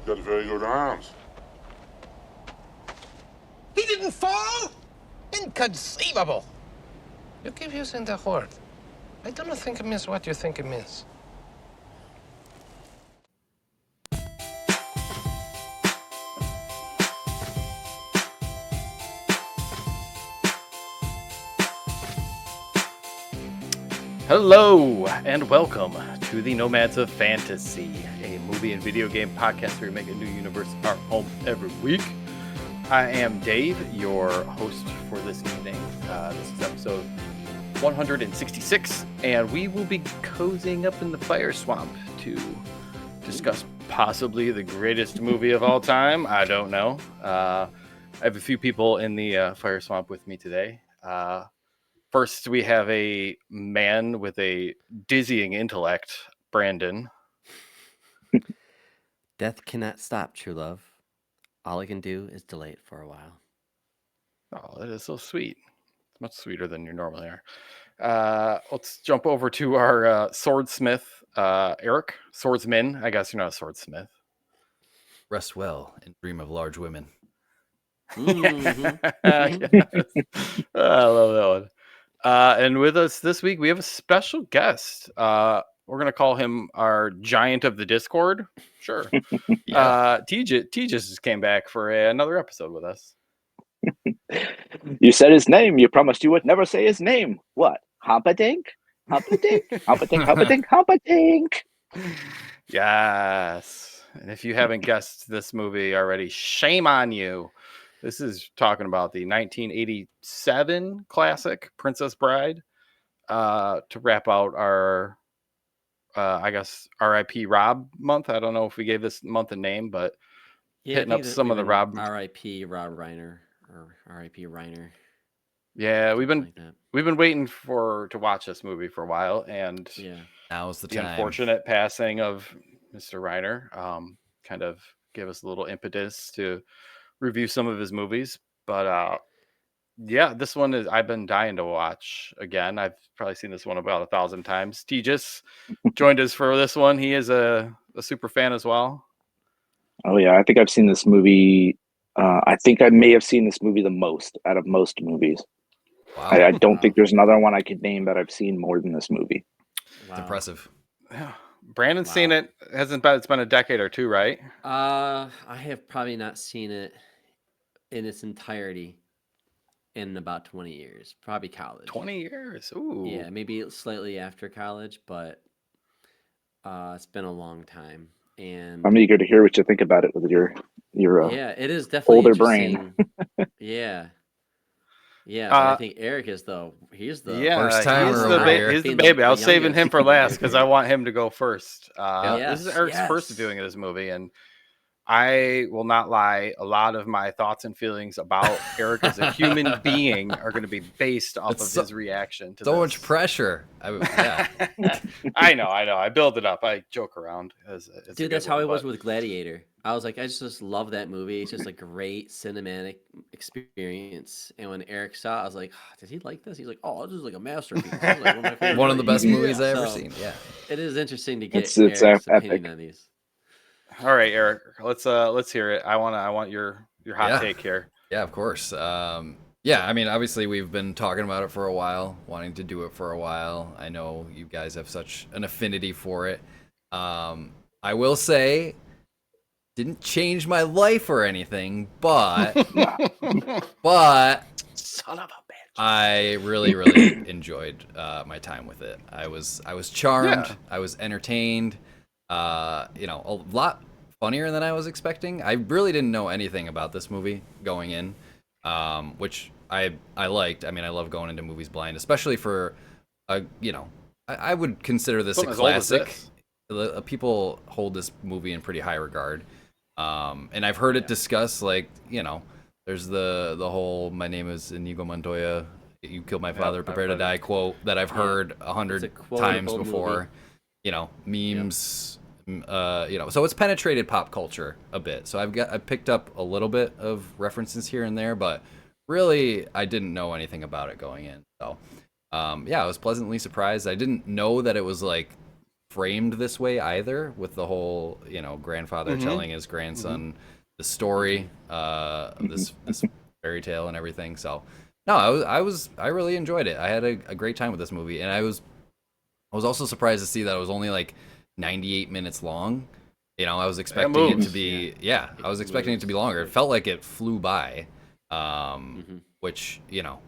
got very good arms. He didn't fall? Inconceivable. You keep using the word. I don't think it means what you think it means. Hello, and welcome to the Nomads of Fantasy, a movie and video game podcast where we make a new universe our home every week. I am Dave, your host for this evening. This is episode 166, and we will be cozying up in the fire swamp to discuss possibly the greatest movie of all time. I don't know. I have a few people in the fire swamp with me today. First, we have a man with a dizzying intellect, Brandon. Death cannot stop, true love. All I can do is delay it for a while. Oh, that is so sweet. It's much sweeter than you normally are. Let's jump over to our swordsmith, Eric. Swordsman. I guess you're not a swordsmith. Rest well and dream of large women. Mm-hmm. I love that one. And with us this week, we have a special guest. We're going to call him our giant of the Discord. Sure. Thijis just came back for another episode with us. You said his name. You promised you would never say his name. What? Humpadink? Humpadink? Humpadink? Humpadink? Humpadink? Yes. And if you haven't guessed this movie already, shame on you. This is talking about the 1987 classic Princess Bride. To wrap out our, I guess, RIP Rob month. I don't know if we gave this month a name, but hitting up some of the Rob. RIP Rob Reiner or RIP Reiner. Yeah, we've been like waiting to watch this movie for a while, and Now's the the time. unfortunate passing of Mr. Reiner kind of gave us a little impetus to review some of his movies. But this one I've been dying to watch again. I've probably seen this one about 1,000 times. Thijis joined us for this one. He is a super fan as well. Oh, yeah. I think I've seen this movie. I think I may have seen this movie the most out of most movies. Wow. I don't think there's another one I could name that I've seen more than this movie. It's impressive. Yeah. Brandon's seen it. It's been a decade or two, right? I have probably not seen it in its entirety in about 20 years. Probably college. 20 years. Ooh. Yeah, maybe slightly after college, but it's been a long time. And I'm eager to hear what you think about it with your it is definitely older interesting. brain. Yeah. Yeah, but I think Eric is he's the first timer over here. He's the baby. I was saving him for last because I want him to go first. This is Eric's first viewing of this movie, and I will not lie. A lot of my thoughts and feelings about Eric as a human being are going to be based off of his reaction to so this. much pressure. I know. I build it up. I joke around. Dude, that's how I was with Gladiator. I was like, I just love that movie. It's just a great cinematic experience. And when Eric saw it, I was like, did he like this? He's like, oh, this is like a masterpiece. This is like one of the best movies I've ever seen. Yeah. It is interesting to get It's Eric's epic. opinion on these. All right, Eric. Let's hear it. I want your hot take here. Yeah, of course. I mean, obviously we've been talking about it for a while, wanting to do it for a while. I know you guys have such an affinity for it. I will say, didn't change my life or anything, but Son of a bitch. I really, really enjoyed my time with it. I was charmed. Yeah. I was entertained. A lot funnier than I was expecting. I really didn't know anything about this movie going in, which I liked. I mean, I love going into movies blind, especially for I would consider this Something a as old as classic. this. People hold this movie in pretty high regard. And I've heard it discussed, there's the whole "My name is Inigo Montoya, you killed my father, prepare to die" quote that I've heard 100 times before. Movie. Memes. So it's penetrated pop culture a bit. So I picked up a little bit of references here and there, but really I didn't know anything about it going in. So I was pleasantly surprised. I didn't know that it was like framed this way either, with the whole, you know, grandfather telling his grandson the story of this fairy tale and everything. So no, I really enjoyed it. I had a great time with this movie, and I was also surprised to see that it was only like 98 minutes long. You know, I was expecting it to be I was expecting it to be longer. It felt like it flew by, which, you know,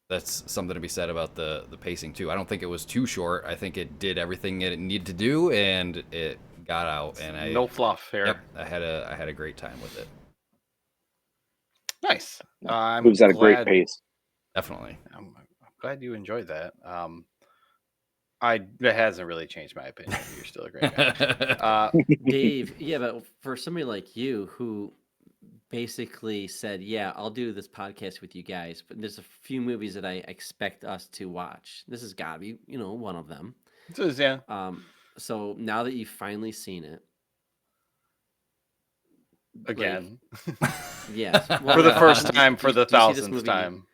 that's something to be said about the pacing too. I don't think it was too short. I think it did everything it needed to do, and it got out. And no fluff here. Yep, I had a great time with it. Nice. It was at a great pace. Definitely. I'm glad you enjoyed that. It hasn't really changed my opinion. You're still a great guy. Dave, but for somebody like you who basically said, yeah, I'll do this podcast with you guys, but there's a few movies that I expect us to watch. This has got to be, you know, one of them. It is, yeah. So now that you've finally seen it, again, yes, for the first time, for the thousandth time.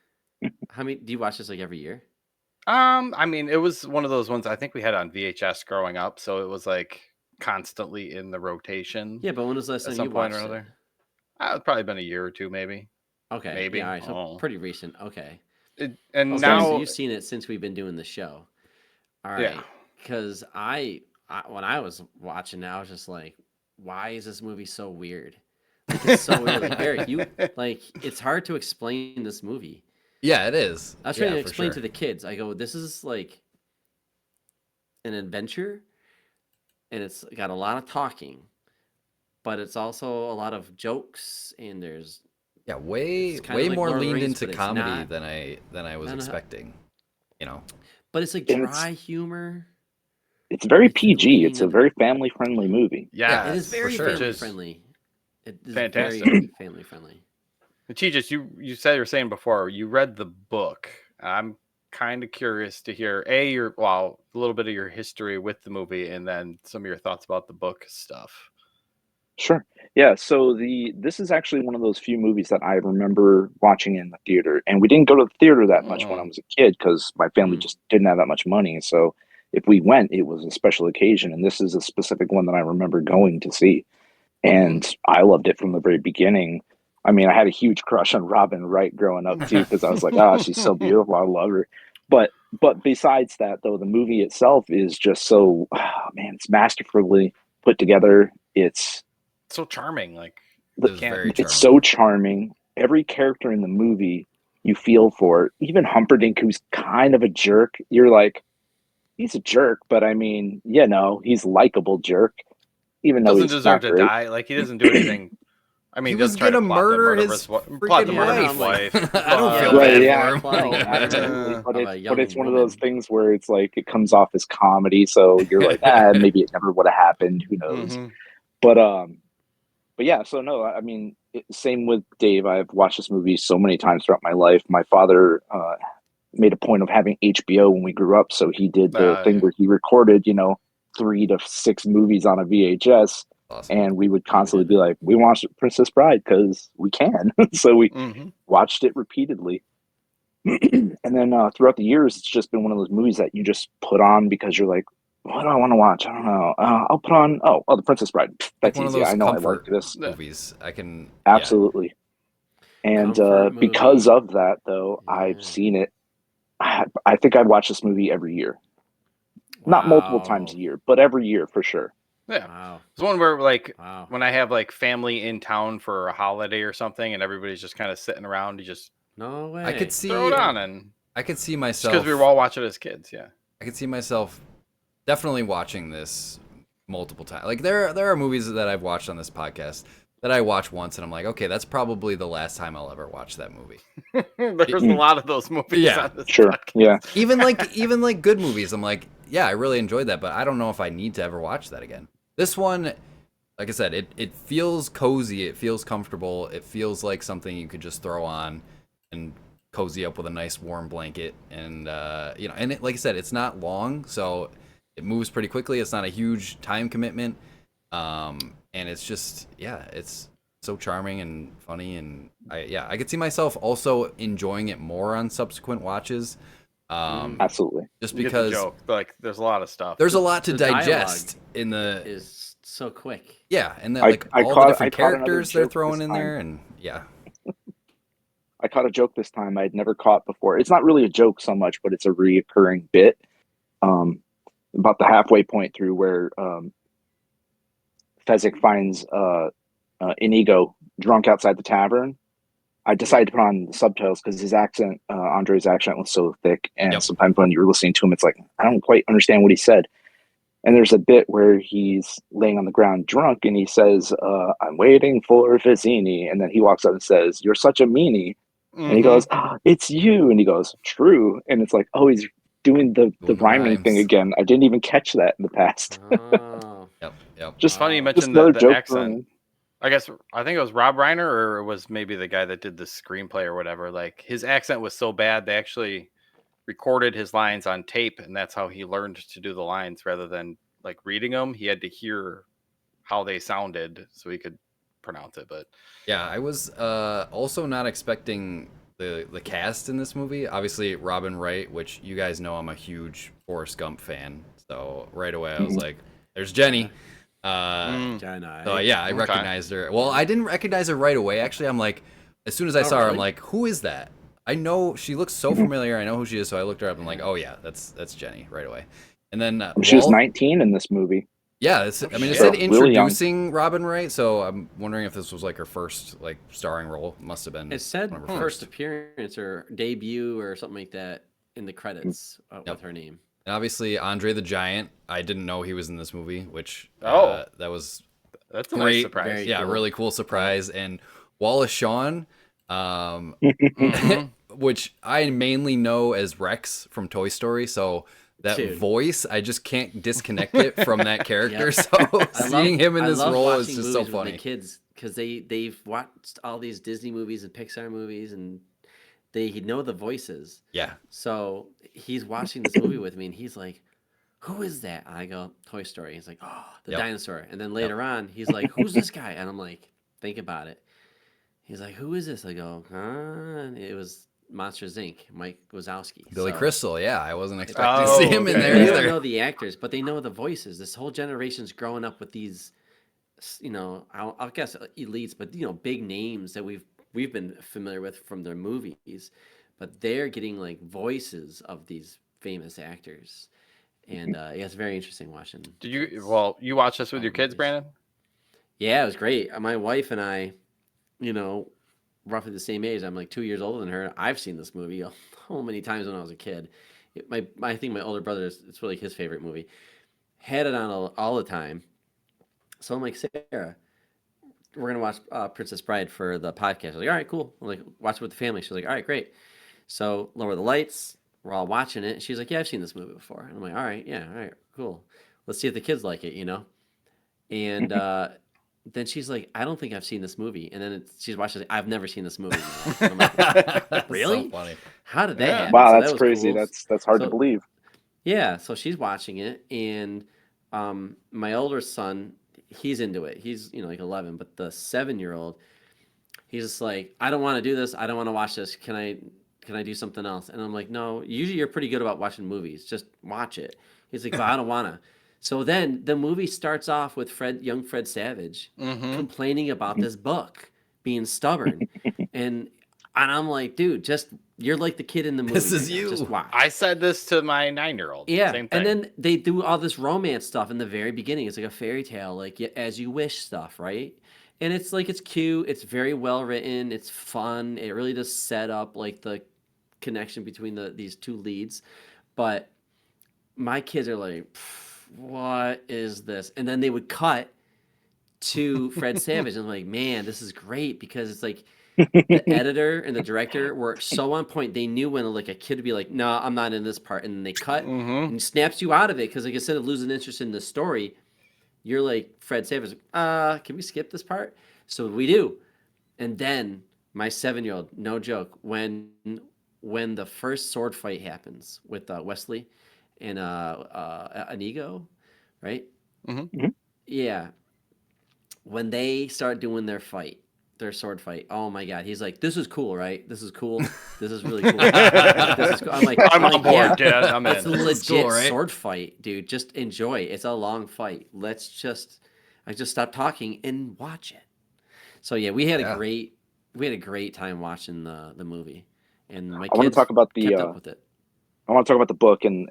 How many do you watch this like every year? I mean, it was one of those ones I think we had on VHS growing up, so it was like constantly in the rotation. Yeah, but when was the last time you watched it? It's probably been a year or two, maybe. Okay, maybe. Yeah, all right, so pretty recent. Okay, now so you've seen it since we've been doing the show. All right, yeah. Because I when I was watching it, I was just like, why is this movie so weird? Like, it's so weird. Like, Eric, it's hard to explain this movie. Yeah, it is. I was trying to explain to the kids. I go, this is like an adventure, and it's got a lot of talking, but it's also a lot of jokes, and there's way like more Lord of the leaned Rings, into comedy than I was expecting. You know, but it's like dry humor. It's very PG. It's a very family friendly movie. Yeah, it is very family friendly. It is fantastic. Very family friendly. Thijis, you said you were saying before you read the book. I'm kind of curious to hear a little bit of your history with the movie, and then some of your thoughts about the book stuff. Sure. Yeah. So this is actually one of those few movies that I remember watching in the theater, and we didn't go to the theater that much when I was a kid because my family just didn't have that much money. So if we went, it was a special occasion, and this is a specific one that I remember going to see, and I loved it from the very beginning. I mean, I had a huge crush on Robin Wright growing up too, because I was like, oh, she's so beautiful. I love her. But besides that, though, the movie itself is just so, it's masterfully put together. It's so charming. Like it's so charming. Every character in the movie you feel for. Even Humperdinck, who's kind of a jerk. You're like, he's a jerk, but I mean, you know, he's likable jerk. Even though he doesn't deserve to die. Like, he doesn't do anything. I mean, he was gonna murder his wife. I don't feel bad for him. But it's one of those things where it's like it comes off as comedy, so you're like, maybe it never would have happened. Who knows? But yeah. So no, I mean, same with Dave. I've watched this movie so many times throughout my life. My father made a point of having HBO when we grew up, so he did the thing where he recorded, 3 to 6 movies on a VHS. Awesome. And we would constantly be like, we watched Princess Bride because we can. So we watched it repeatedly. And then throughout the years, it's just been one of those movies that you just put on because you're like, what do I want to watch? I don't know. I'll put on, the Princess Bride. That's one easy. I know I like this. Movies. I can. Absolutely. Yeah. And because of that, though, I've seen it. I think I'd watch this movie every year. Wow. Not multiple times a year, but every year for sure. Yeah. Wow. It's one where when I have like family in town for a holiday or something and everybody's just kind of sitting around, you just no way. I could see throw it on, and I could see myself because we were all watching as kids. Yeah. I could see myself definitely watching this multiple times. Like there are movies that I've watched on this podcast that I watch once and I'm like, okay, that's probably the last time I'll ever watch that movie. There's a lot of those movies on this podcast. Yeah. Even like good movies, I'm like, yeah, I really enjoyed that, but I don't know if I need to ever watch that again. This one, like I said, it feels cozy, it feels comfortable, it feels like something you could just throw on and cozy up with a nice warm blanket, and and it, like I said, it's not long, so it moves pretty quickly. It's not a huge time commitment, and it's just it's so charming and funny, and I could see myself also enjoying it more on subsequent watches. Absolutely. Just You get the because joke. Like, there's a lot of stuff. there's a lot to The digest in the is so quick. yeah, and then I like all caught- the I different caught another characters they're joke throwing this in time. there, and yeah. I caught a joke this time I'd never caught before. It's not really a joke so much, but it's a reoccurring bit. About the halfway point through where Fezzik finds Inigo drunk outside the tavern. I decided to put on the subtitles because his accent, Andre's accent, was so thick, and sometimes when you're listening to him, it's like I don't quite understand what he said. And there's a bit where he's laying on the ground drunk, and he says, "I'm waiting for Vizzini," and then he walks up and says, "You're such a meanie," and he goes, "It's you," and he goes, "True," and it's like, oh, he's doing the rhyming thing again. I didn't even catch that in the past. Oh. Yep. Just funny you mentioned another the joke accent. I think it was Rob Reiner, or it was maybe the guy that did the screenplay or whatever. Like, his accent was so bad they actually recorded his lines on tape, and that's how he learned to do the lines rather than like reading them. He had to hear how they sounded so he could pronounce it. But yeah, I was also not expecting the cast in this movie. Obviously, Robin Wright, which you guys know I'm a huge Forrest Gump fan, so right away I was like, "There's Jenny." So yeah, I recognized her. Well, I didn't recognize her right away. Actually, I'm like, as soon as I saw her, I'm like, "Who is that?" I know she looks so familiar. I know who she is, so I looked her up. And I'm like, "Oh yeah, that's Jenny" right away. And then she was 19 in this movie. Yeah, it said really introducing Robin Wright, so I'm wondering if this was like her first like starring role. Must have been. It said first appearance or debut or something like that in the credits with her name. And obviously Andre the Giant. I didn't know he was in this movie, which that's a great. nice surprise. Yeah, really cool surprise. And Wallace Shawn, which I mainly know as Rex from Toy Story, so. That voice, I just can't disconnect it from that character. So seeing him in this role is just so funny. The kids, because they've watched all these Disney movies and Pixar movies, and they know the voices. Yeah. So he's watching this movie with me, and he's like, "Who is that?" And I go, "Toy Story." He's like, "Oh, the dinosaur." And then later on, he's like, "Who's this guy?" And I'm like, "Think about it." He's like, "Who is this?" I go, And it was Monsters Inc. Mike Wazowski, Billy Crystal. Yeah, I wasn't expecting to see him in there either. They don't know the actors, but they know the voices. This whole generation's growing up with these, I guess elites, but big names that we've been familiar with from their movies, but they're getting like voices of these famous actors, and it's very interesting watching. Did you watch this with your kids, Brandon? Yeah, it was great. My wife and I, roughly the same age. I'm like 2 years older than her. I've seen this movie so many times when I was a kid. I think my older brother, it's really his favorite movie. Had it on all the time. So I'm like, Sarah, we're going to watch Princess Bride for the podcast. I was like, all right, cool. I'm like, watch it with the family. She's like, all right, great. So lower the lights. We're all watching it. She's like, yeah, I've seen this movie before. And I'm like, all right, yeah, all right, cool. Let's see if the kids like it, And then she's like, I don't think I've seen this movie. And then she's watching it. I've never seen this movie. I'm like, really? So funny. How did that happen? Wow, So that's that crazy. cool. That's hard to believe. Yeah, so she's watching it, and my older son, he's into it. He's like 11, but the 7-year-old, he's just like, I don't want to do this. I don't want to watch this. Can I do something else? And I'm like, no. Usually you're pretty good about watching movies. Just watch it. He's like, but I don't want to. So then the movie starts off with young Fred Savage complaining about this book being stubborn. and I'm like, dude, you're like the kid in the movie. This is you. Just watch. I said this to my 9-year-old. Yeah. Same thing. And then they do all this romance stuff in the very beginning. It's like a fairy tale, like As You Wish stuff, right? And it's like, it's cute. It's very well written. It's fun. It really does set up like the connection between these two leads. But my kids are like, what is this? And then they would cut to Fred Savage. And I'm like, man, this is great, because it's like the editor and the director were so on point. They knew when like a kid would be like, no, I'm not in this part. And then they cut and snaps you out of it. Because like, instead of losing interest in the story, you're like, Fred Savage, can we skip this part? So we do. And then my 7-year-old, no joke, when the first sword fight happens with Wesley and Inigo, right? Yeah. When they start doing their fight, their sword fight. Oh my god, he's like, "This is cool, right? This is cool. This is really cool. This is cool." I'm like, I'm on board, yeah, Dad. I'm it's a in. legit cool, right? sword fight, dude. Just enjoy. It's a long fight. I just stop talking and watch it. So yeah, we had a great time watching the movie, and my I want to kids talk about kept up with it. I want to talk about the book in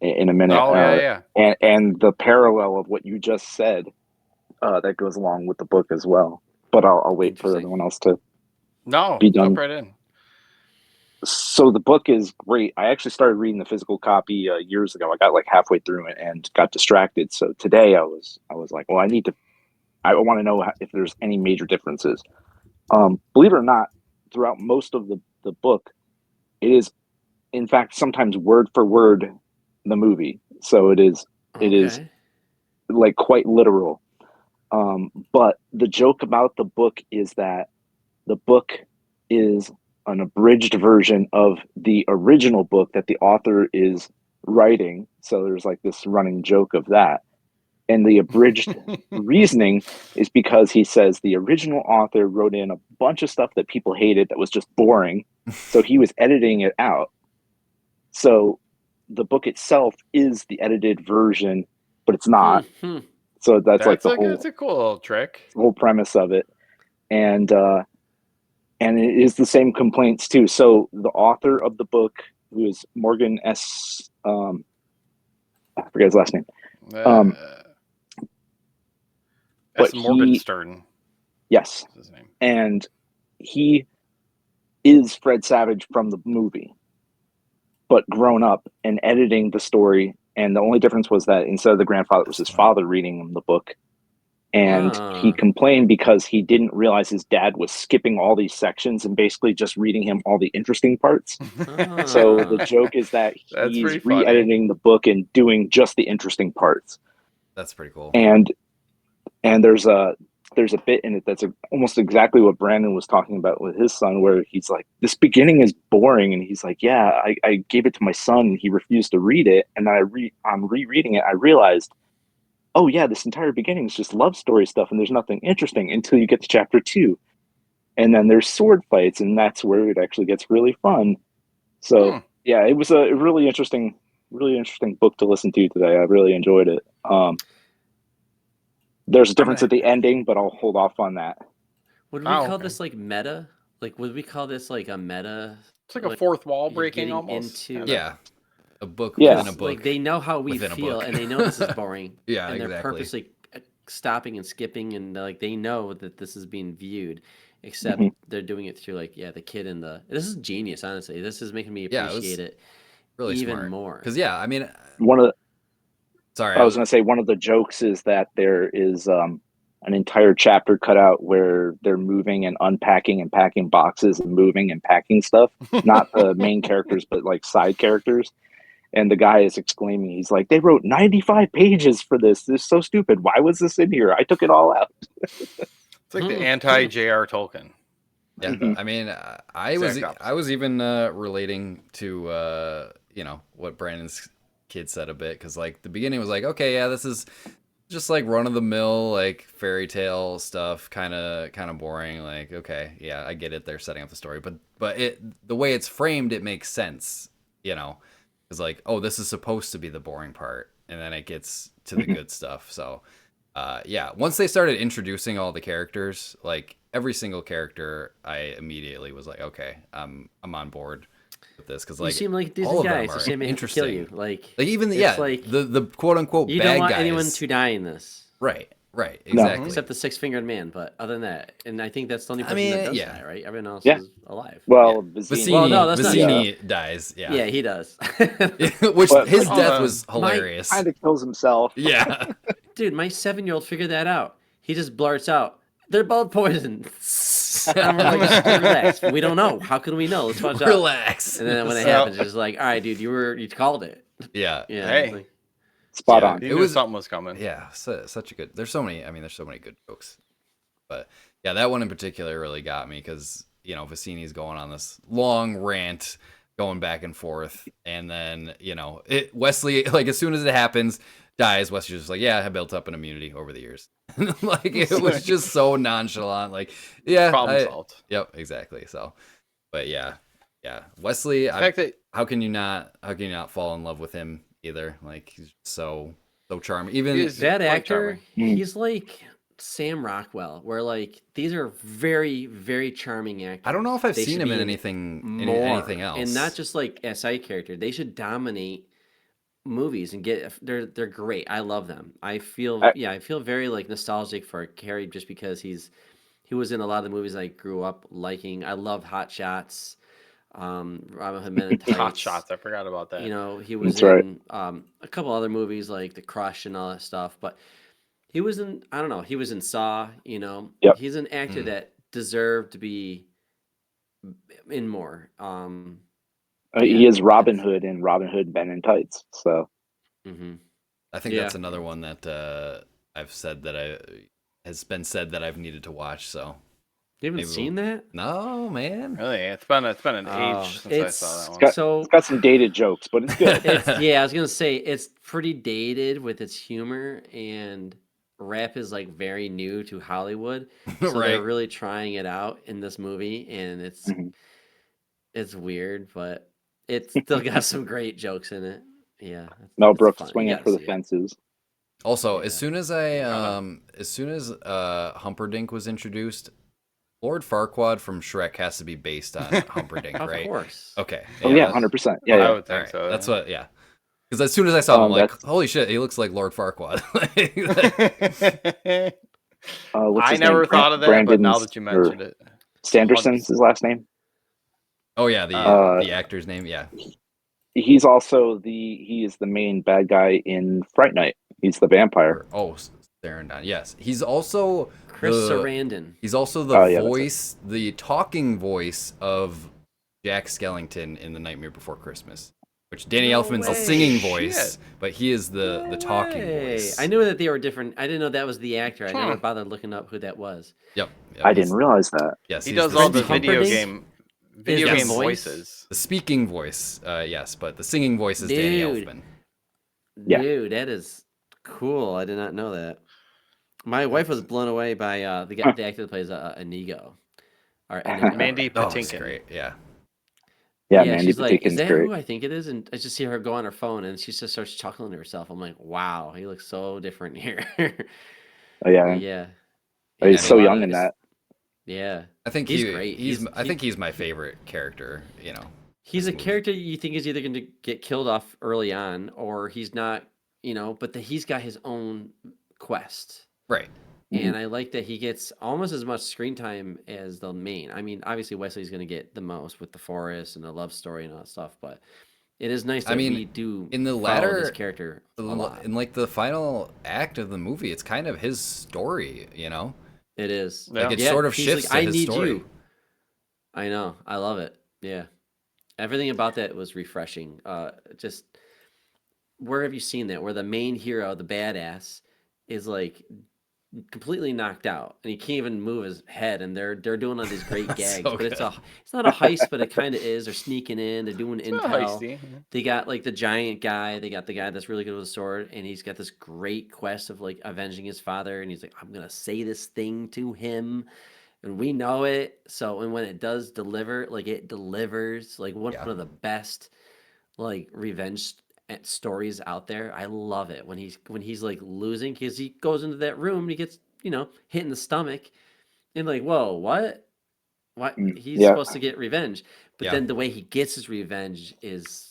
a minute. Oh yeah. And the parallel of what you just said that goes along with the book as well. But I'll wait for everyone else to No, be done. jump right in. So the book is great. I actually started reading the physical copy years ago. I got like halfway through it and got distracted. So today I was like, well, I want to know if there's any major differences. Believe it or not, throughout most of the book, it is, in fact, sometimes word for word the movie. So it is like quite literal. But the joke about the book is that the book is an abridged version of the original book that the author is writing. So there's like this running joke of that. And the abridged reasoning is because he says the original author wrote in a bunch of stuff that people hated that was just boring. So he was editing it out. So the book itself is the edited version, but it's not. So that's like that's a cool little trick. The whole premise of it. And it is the same complaints too. So the author of the book, who is Morgan S. I forget his last name. But Morgenstern. Yes. That's his name. And he is Fred Savage from the movie, but grown up and editing the story. And the only difference was that instead of the grandfather, it was his father reading him the book. And he complained because he didn't realize his dad was skipping all these sections and basically just reading him all the interesting parts. So the joke is that he's re-editing the book and doing just the interesting parts. That's pretty cool. And there's a bit in it that's almost exactly what Brandon was talking about with his son, where he's like, this beginning is boring. And he's like, yeah, I gave it to my son and he refused to read it. And then I'm rereading it. I realized, oh yeah, this entire beginning is just love story stuff and there's nothing interesting until you get to chapter 2. And then there's sword fights and that's where it actually gets really fun. So yeah, it was a really interesting book to listen to today. I really enjoyed it. There's a difference at the ending, but I'll hold off on that. Would we call this like meta? Like, would we call this like a meta? It's like a fourth wall breaking almost. A book within a book. Like they know how we feel, and they know this is boring. And they're purposely stopping and skipping, and like they know that this is being viewed. Except they're doing it through like the kid and the. This is genius, honestly. This is making me appreciate it really even more. Because I mean, I was going to say one of the jokes is that there is an entire chapter cut out where they're moving and unpacking and packing boxes and moving and packing stuff. Not the main characters, but like side characters. And the guy is exclaiming, he's like, they wrote 95 pages for this. This is so stupid. Why was this in here? I took it all out. It's like the anti-J.R. Tolkien. Yeah, I mean, I was even relating to what Brandon's kid said a bit, because like the beginning was like, okay, yeah, this is just like run of the mill like fairy tale stuff, kind of boring. Like, okay, yeah, I get it. They're setting up the story, but the way it's framed, it makes sense, because like, oh, this is supposed to be the boring part, and then it gets to the good stuff. So once they started introducing all the characters, like every single character, I immediately was like, okay, I'm on board with this, because like you seem like these all guys of them are interesting. Kill you. Like even the quote unquote you bad don't want guys. anyone to die in this, right, exactly. No. Except the 6-fingered man, but other than that, and I think that's the only person that does die, right? Everyone else is alive. Well, Vicini dies. Yeah, he does. Which his death was hilarious. Kind of kills himself. Yeah, dude, my 7-year-old figured that out. He just blurts out, "They're both poisoned." And we're like, relax. We don't know. How can we know? Let's watch out. Relax. And then when it happens, it's like, all right, dude, you called it. Yeah. Hey. Like, spot on. It was something was coming. Yeah, such a good. There's so many good jokes, but yeah, that one in particular really got me, because Vicini's going on this long rant, going back and forth, and then Wesley, like as soon as it happens, dies. Wesley's just like, yeah, I built up an immunity over the years. Like it was just so nonchalant. Like, yeah, Problem solved. Yep, exactly. So, but yeah, Wesley. How can you not fall in love with him either? Like he's so charming. Even that actor, he's like Sam Rockwell, where like these are very, very charming actors. I don't know if I've seen him in anything else, and not just like a side character. They should dominate movies and they're great. I love them. I feel very like nostalgic for Carrie just because he was in a lot of the movies I grew up liking. I love Hot Shots. Robin Hood Men in Tights. Hot Shots, I forgot about that. You know, he was in a couple other movies like The Crush and all that stuff, but he was in, I don't know, he was in Saw, you know. Yep. He's an actor that deserved to be in more. He is Robin Hood in Robin Hood Men in Tights, so. I think that's another one that has been said that I've needed to watch, so. You haven't seen that? No, man. Really? It's been an age since I saw that one. It's got some dated jokes, but it's good. I was gonna say it's pretty dated with its humor, and rap is like very new to Hollywood, so they're really trying it out in this movie, and it's weird, but it's still got some great jokes in it. Yeah. Mel Brooks swinging for the fences. Also, as soon as Humperdinck was introduced, Lord Farquaad from Shrek has to be based on Humperdinck, right? Of course. Okay. Oh yeah, 100%. Yeah, I would think so. That's what. Yeah. Because as soon as I saw him, I'm like, holy shit, he looks like Lord Farquaad. I never thought of that, but now that you mentioned it, Sanderson's his last name. Oh yeah, the actor's name. Yeah. He's also he is the main bad guy in Fright Night. He's the vampire. Oh, Sarandon. Yes, he's also Chris Sarandon. He's also the voice, the talking voice of Jack Skellington in The Nightmare Before Christmas, which Danny Elfman's the singing voice, but he is the talking voice. I knew that they were different. I didn't know that was the actor. I never bothered looking up who that was. Yep. I didn't realize that. Yes, he does all the video game voices. The speaking voice, yes, but the singing voice is Danny Elfman. Yeah. Dude, that is cool. I did not know that. My wife was blown away by the actor that plays Inigo. Mandy Patinkin. That's great. Yeah. Yeah, Mandy she's like, is that great. who I think it is? And I just see her go on her phone, and she just starts chuckling to herself. I'm like, wow, he looks so different here. Oh yeah. Yeah. He's so young in that. Yeah. I think he's great. I think he's my favorite character, you know. He's a character you think is either going to get killed off early on, or he's not, you know, but he's got his own quest. Right. And I like that he gets almost as much screen time as the main. I mean, obviously Wesley's going to get the most with the forest and the love story and all that stuff, but it is nice that we do in the latter this character in like the final act of the movie, it's kind of his story, you know. It is. Like it sort of shifts to his story. You. I know. I love it. Yeah. Everything about that was refreshing. Just where have you seen that? Where the main hero, the badass, is like completely knocked out and he can't even move his head, and they're doing all these great gags. But it's not a heist, but it kind of is. They're sneaking in, they're doing intel. They got like the giant guy, they got the guy that's really good with a sword, and he's got this great quest of like avenging his father, and he's like, I'm gonna say this thing to him, and we know it. So, and when it does deliver, like it delivers, like one of the best like revenge stories out there. I love it when he's like losing, because he goes into that room and he gets, you know, hit in the stomach, and like, whoa, what he's supposed to get revenge, but then the way he gets his revenge is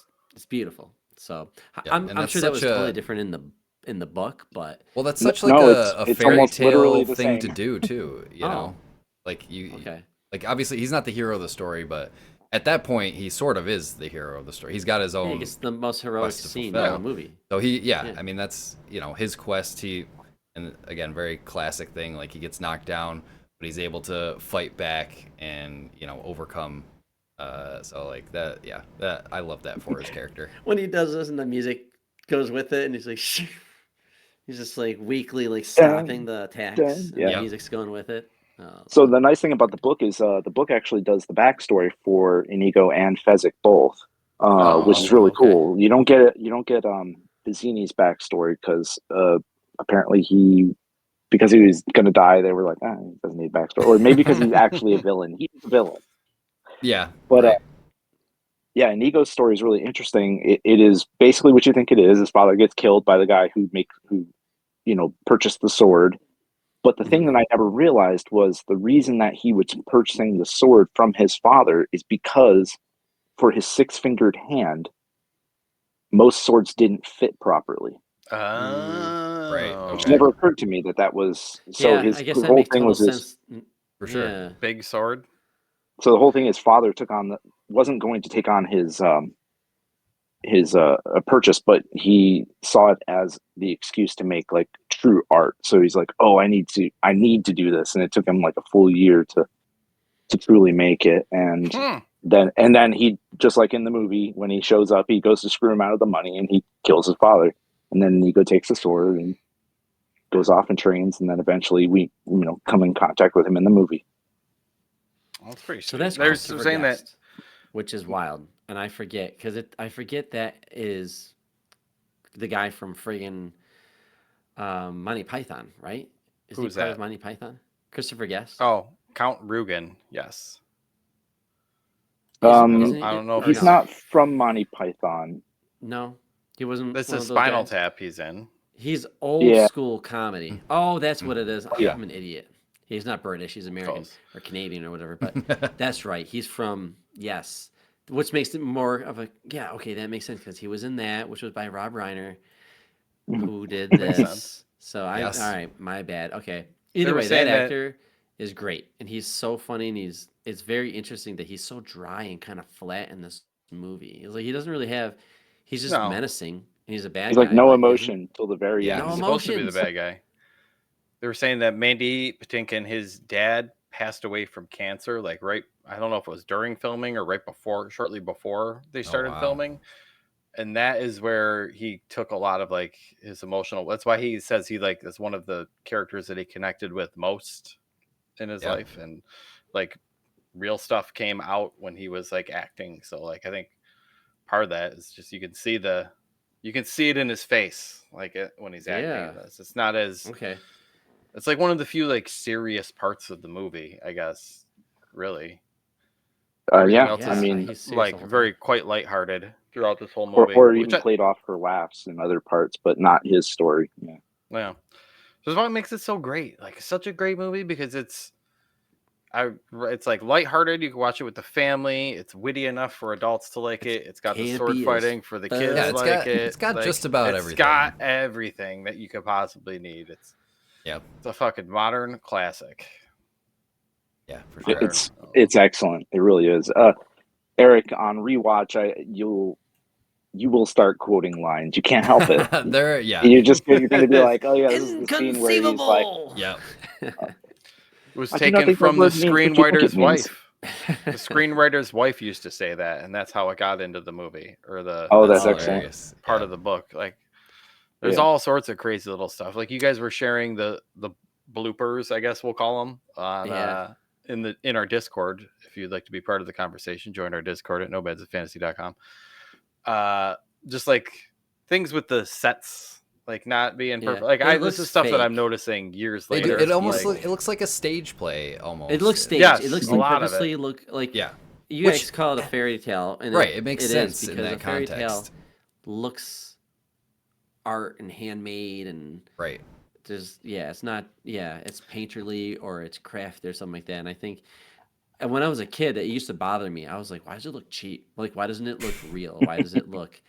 beautiful. So I'm sure that was totally different in the book, but that's such like a fairy tale thing to do too, you know. Like like obviously he's not the hero of the story, but at that point, he sort of is the hero of the story. He's got his own. It's the most heroic scene in the movie. So I mean, that's, you know, his quest. And again, very classic thing. Like he gets knocked down, but he's able to fight back and, you know, overcome. So like that, that I love that for his character. When he does this and the music goes with it, and he's like, he's just like weakly like stopping the attacks. And the music's going with it. So the nice thing about the book is the book actually does the backstory for Inigo and Fezzik both, which is really cool. You don't get Vizzini's backstory because apparently he because he was going to die, they were like, he doesn't need backstory. Or maybe because he's actually a villain. He's a villain. Yeah. But right. yeah, Inigo's story is really interesting. It is basically what you think it is. His father gets killed by the guy who purchased the sword. But the thing that I never realized was the reason that he was purchasing the sword from his father is because for his 6-fingered hand, most swords didn't fit properly. Right. Which Okay. never occurred to me that was so. I guess his that whole makes thing total was sense. For sure. Yeah. Big sword. So the whole thing his father wasn't going to take on his purchase, but he saw it as the excuse to make like true art. So he's like, oh, I need to do this, and it took him like a full year to truly make it. And then he, just like in the movie, when he shows up, he goes to screw him out of the money, and he kills his father. And then Inigo takes the sword and goes off and trains, and then eventually we come in contact with him in the movie. That's pretty sweet. So that's They're Christopher saying Guest, that, which is wild, and I forget that is the guy from friggin' Monty Python, right? Is Who's he part that? of Monty Python? Christopher Guest. Oh, Count Rugen. Yes. Isn't I don't know if he's not from Monty Python. No, he wasn't. This one is of those Spinal guys. Tap. He's in. He's old Yeah. school comedy. Oh, that's what it is. Yeah. I'm an idiot. He's not British. He's American Close. or Canadian or whatever. But that's right. He's from which makes it more of a okay. That makes sense because he was in that, which was by Rob Reiner, who did Makes this. sense. So all right, my bad. Okay. They Either were way, that saying that- actor is great, and he's so funny, and it's very interesting that he's so dry and kind of flat in this movie. It's like he doesn't really have. He's just menacing, and he's a bad He's guy. like no but emotion till the very Yeah. end. No He's supposed to be the emotions. bad guy. They were saying that Mandy Patinkin, his dad, passed away from cancer. Like I don't know if it was during filming or shortly before they started filming. And that is where he took a lot of like his emotional. That's why he says that's one of the characters that he connected with most in his life, and like real stuff came out when he was like acting. So like I think part of that is just you can see it in his face, like when he's acting in this. It's not as okay. It's like one of the few like serious parts of the movie, I guess. Really. Everything else is like very quite lighthearted throughout this whole movie, or even played off for laughs in other parts, but not his story. Yeah. So that's what makes it so great. Like such a great movie because it's like lighthearted. You can watch it with the family. It's witty enough for adults to like it. It's got the sword fighting for the kids. It's got just about everything. It's got everything that you could possibly need. It's a fucking modern classic. Yeah, for sure. It's excellent. It really is. Eric, on rewatch, you will start quoting lines. You can't help it. You're going to be like, oh yeah, this is the scene where he's like, it was taken from the screenwriter's wife. The screenwriter's wife used to say that, and that's how it got into the movie or that's excellent. Part of the book. Like, there's all sorts of crazy little stuff. Like you guys were sharing the bloopers, I guess we'll call them, on in our Discord. If you'd like to be part of the conversation, join our Discord at nobadsoffantasy.com. Just like things with the sets, like not being perfect. Like this is stuff that I'm noticing years later. It almost it looks like a stage play almost. It looks staged. Yes, it looks a lot purposely of it. look like you guys call it a fairy tale, and it makes sense because in that a fairy context. tale looks art and handmade and there's it's not it's painterly or it's craft or something like that. And I think when I was a kid, it used to bother me. I was like, why does it look cheap? Like, why doesn't it look real? Why does it look?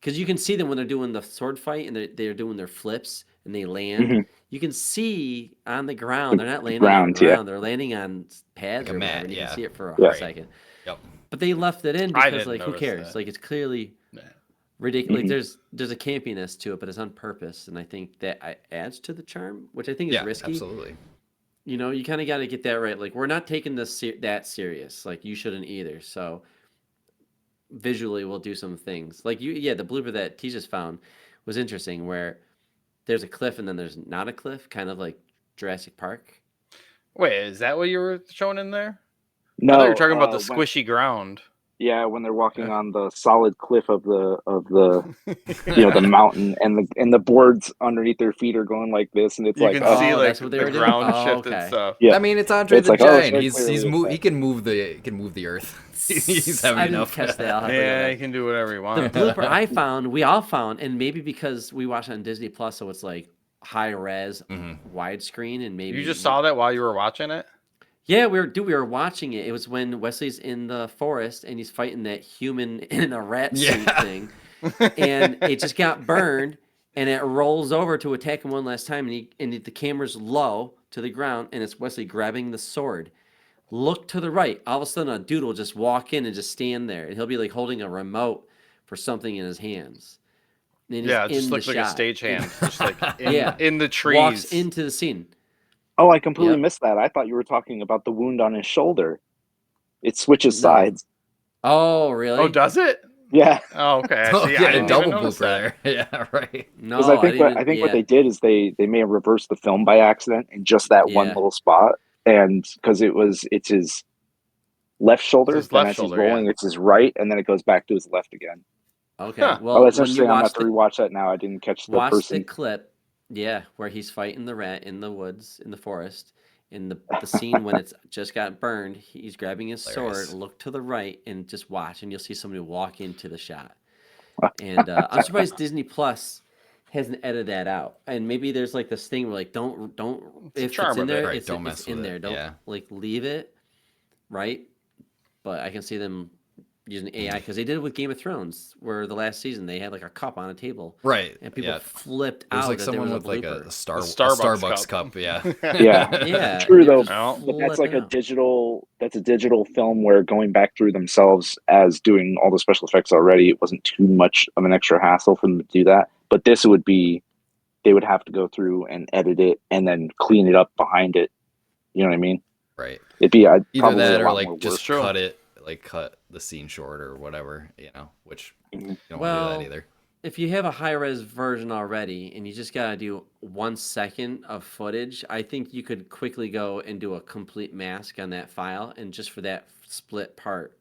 Because you can see them when they're doing the sword fight and they're doing their flips and they land. Mm-hmm. You can see on the ground. They're not landing on the ground. They're landing on pads or whatever. And you can see it for a hot second. Yep. But they left it in because, like, who cares? That. Like, it's clearly ridiculous. Like, there's a campiness to it, but it's on purpose. And I think that adds to the charm, which I think is risky. Absolutely. You know, you kind of got to get that right. Like, we're not taking this that serious. Like, you shouldn't either. So visually, we'll do some things. Like, the blooper that Thijis found was interesting, where there's a cliff and then there's not a cliff, kind of like Jurassic Park. Wait, is that what you were showing in there? No, I thought you were talking about the squishy ground. Yeah, when they're walking on the solid cliff of the the mountain, and the boards underneath their feet are going like this, and it's You like, can oh, see like that's what they the were doing? ground Oh, shift and okay. stuff. yeah. I mean, it's Andre It's the like, oh, it's Giant. very He's clearly he can move the earth. He's heavy I didn't enough. catch that. I'll have to Yeah, go you back. can do whatever you The want. blooper we all found, and maybe because we watched it on Disney Plus, so it's like high res, widescreen, and maybe You just saw that while you were watching it? Yeah, we were watching it. It was when Wesley's in the forest and he's fighting that human in a rat suit thing, and it just got burned, and it rolls over to attack him one last time, and the camera's low to the ground, and it's Wesley grabbing the sword. Look to the right. All of a sudden, a dude will just walk in and just stand there, and he'll be like holding a remote for something in his hands. And Yeah, it he's just in the looks like a shot. stagehand, just like Yeah. in the trees. Walks into the scene. Oh, I completely Yep. missed that. I thought you were talking about the wound on his shoulder. It switches No. sides. Oh, really? Oh, does it? Yeah, Oh, okay. Oh, See, yeah, I didn't double even notice blooper that. there. Yeah, right. No, because I think what they did is they may have reversed the film by accident in just that one Yeah. little spot, and because it's his left shoulder, his then left as shoulder, he's rolling, yeah. it's his right, and then it goes back to his left again. Okay. Huh. Well, Oh, that's when you interesting. I'm gonna have watch to rewatch that now. I didn't catch the watch the person. clip, yeah, where he's fighting the rat in the woods, in the forest, in the scene when it's just got burned, he's grabbing his Hilarious. sword, look to the right, and just watch, and you'll see somebody walk into the shot. And I'm surprised Disney Plus hasn't edited that out. And maybe there's like this thing where like don't It's a if charm it's in of it. there, Right, it's, don't it's mess in with there. it, Don't yeah. like leave it, right? But I can see them using AI because they did it with Game of Thrones, where the last season they had like a cup on a table, Right. and people yeah. flipped There's out like that there someone was with a like blooper. a Starbucks Starbucks cup. Yeah. Yeah, True and they were though, just Well, but that's like flipping a out. digital. That's a digital film where going back through themselves as doing all the special effects already. It wasn't too much of an extra hassle for them to do that. But this would be, they would have to go through and edit it and then clean it up behind it. You know what I mean? Right. It'd be Either probably that a or lot like more just work. cut it, like cut the scene short or whatever, which you don't want to do Well, that either. if you have a high res version already and you just gotta do 1 second of footage, I think you could quickly go and do a complete mask on that file, and just for that split part,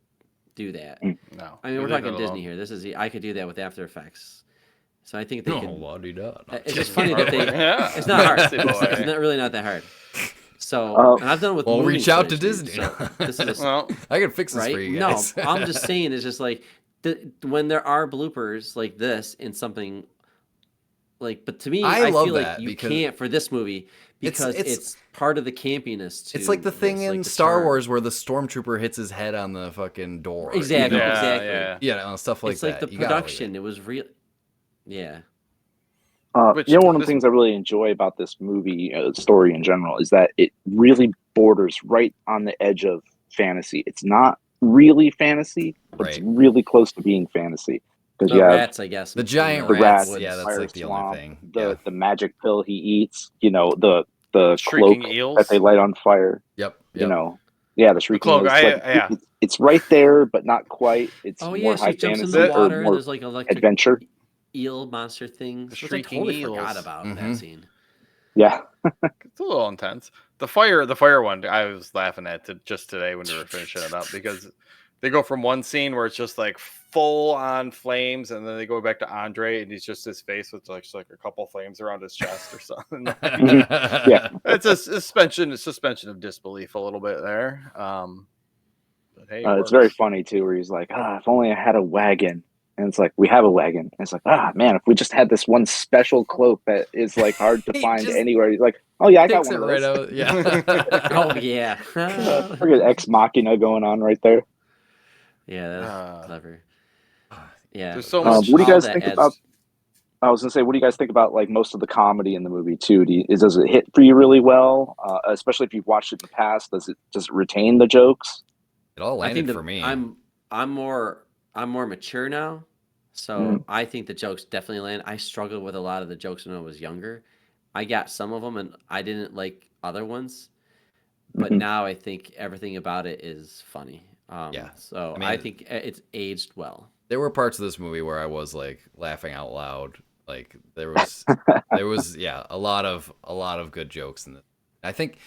do that. no. I mean, we're Leave talking it Disney alone. here. I could do that with After Effects. So I think they could. la-di-da. No, It's just funny that they. Yeah. It's not hard. Nasty boy. It's not really not that hard. So, and I've done it with. Well, moving reach out to footage, dude, Disney. so this is Well, I can fix this right. for you No, guys. I'm just saying it's just like when there are bloopers like this in something. Like, but to me, I love feel like that you because can't for this movie because it's part of the campiness. It's like the thing this, in like the Star charm. Wars where the stormtrooper hits his head on the fucking door. Exactly, you know? exactly. Yeah. Stuff like It's that. like the You gotta leave production. It was real. Yeah. Which One of the this- things I really enjoy about this movie, story in general, is that it really borders right on the edge of fantasy. It's not really fantasy, but it's Right. really close to being fantasy. Because The you have rats, I guess. The giant the rats. rats, Yeah, that's fire like the only swamp, thing. the magic pill he eats, the Shrieking cloak eels. that they light on fire. Yep. The shrieking cloak, eels. yeah. It's right there, but not quite. It's Oh more yeah, high she jumps in fantasy the or water and more there's like electric adventure. eel monster things, which I shrieking totally forgot eels. about Mhm. that scene. Yeah. It's a little intense. The fire one, I was laughing at just today when we were finishing it up because they go from one scene where it's just like full on flames, and then they go back to Andre, and he's just his face with like a couple flames around his chest or something. Yeah. It's a suspension of disbelief a little bit there. But hey, it It's very works. funny too, where he's like, if only I had a wagon. And it's like, we have a wagon. And it's like, man, if we just had this one special cloak that is like hard to He find just anywhere. He's like, oh yeah, I got Takes one it of right those. out. Yeah. Oh yeah. Look at Ex Machina going on right there. Yeah, that's clever. Yeah. There's so What much. do you guys that think adds- about? I was gonna say, what do you guys think about like most of the comedy in the movie too? Does it hit for you really well? Especially if you've watched it in the past, does it retain the jokes? It all I landed think for me. I'm more mature now, so I think the jokes definitely land. I struggled with a lot of the jokes when I was younger. I got some of them, and I didn't like other ones. But now I think everything about it is funny. Yeah. So I mean- I think it's aged well. There were parts of this movie where I was like laughing out loud. Like there was a lot of good jokes in it. I think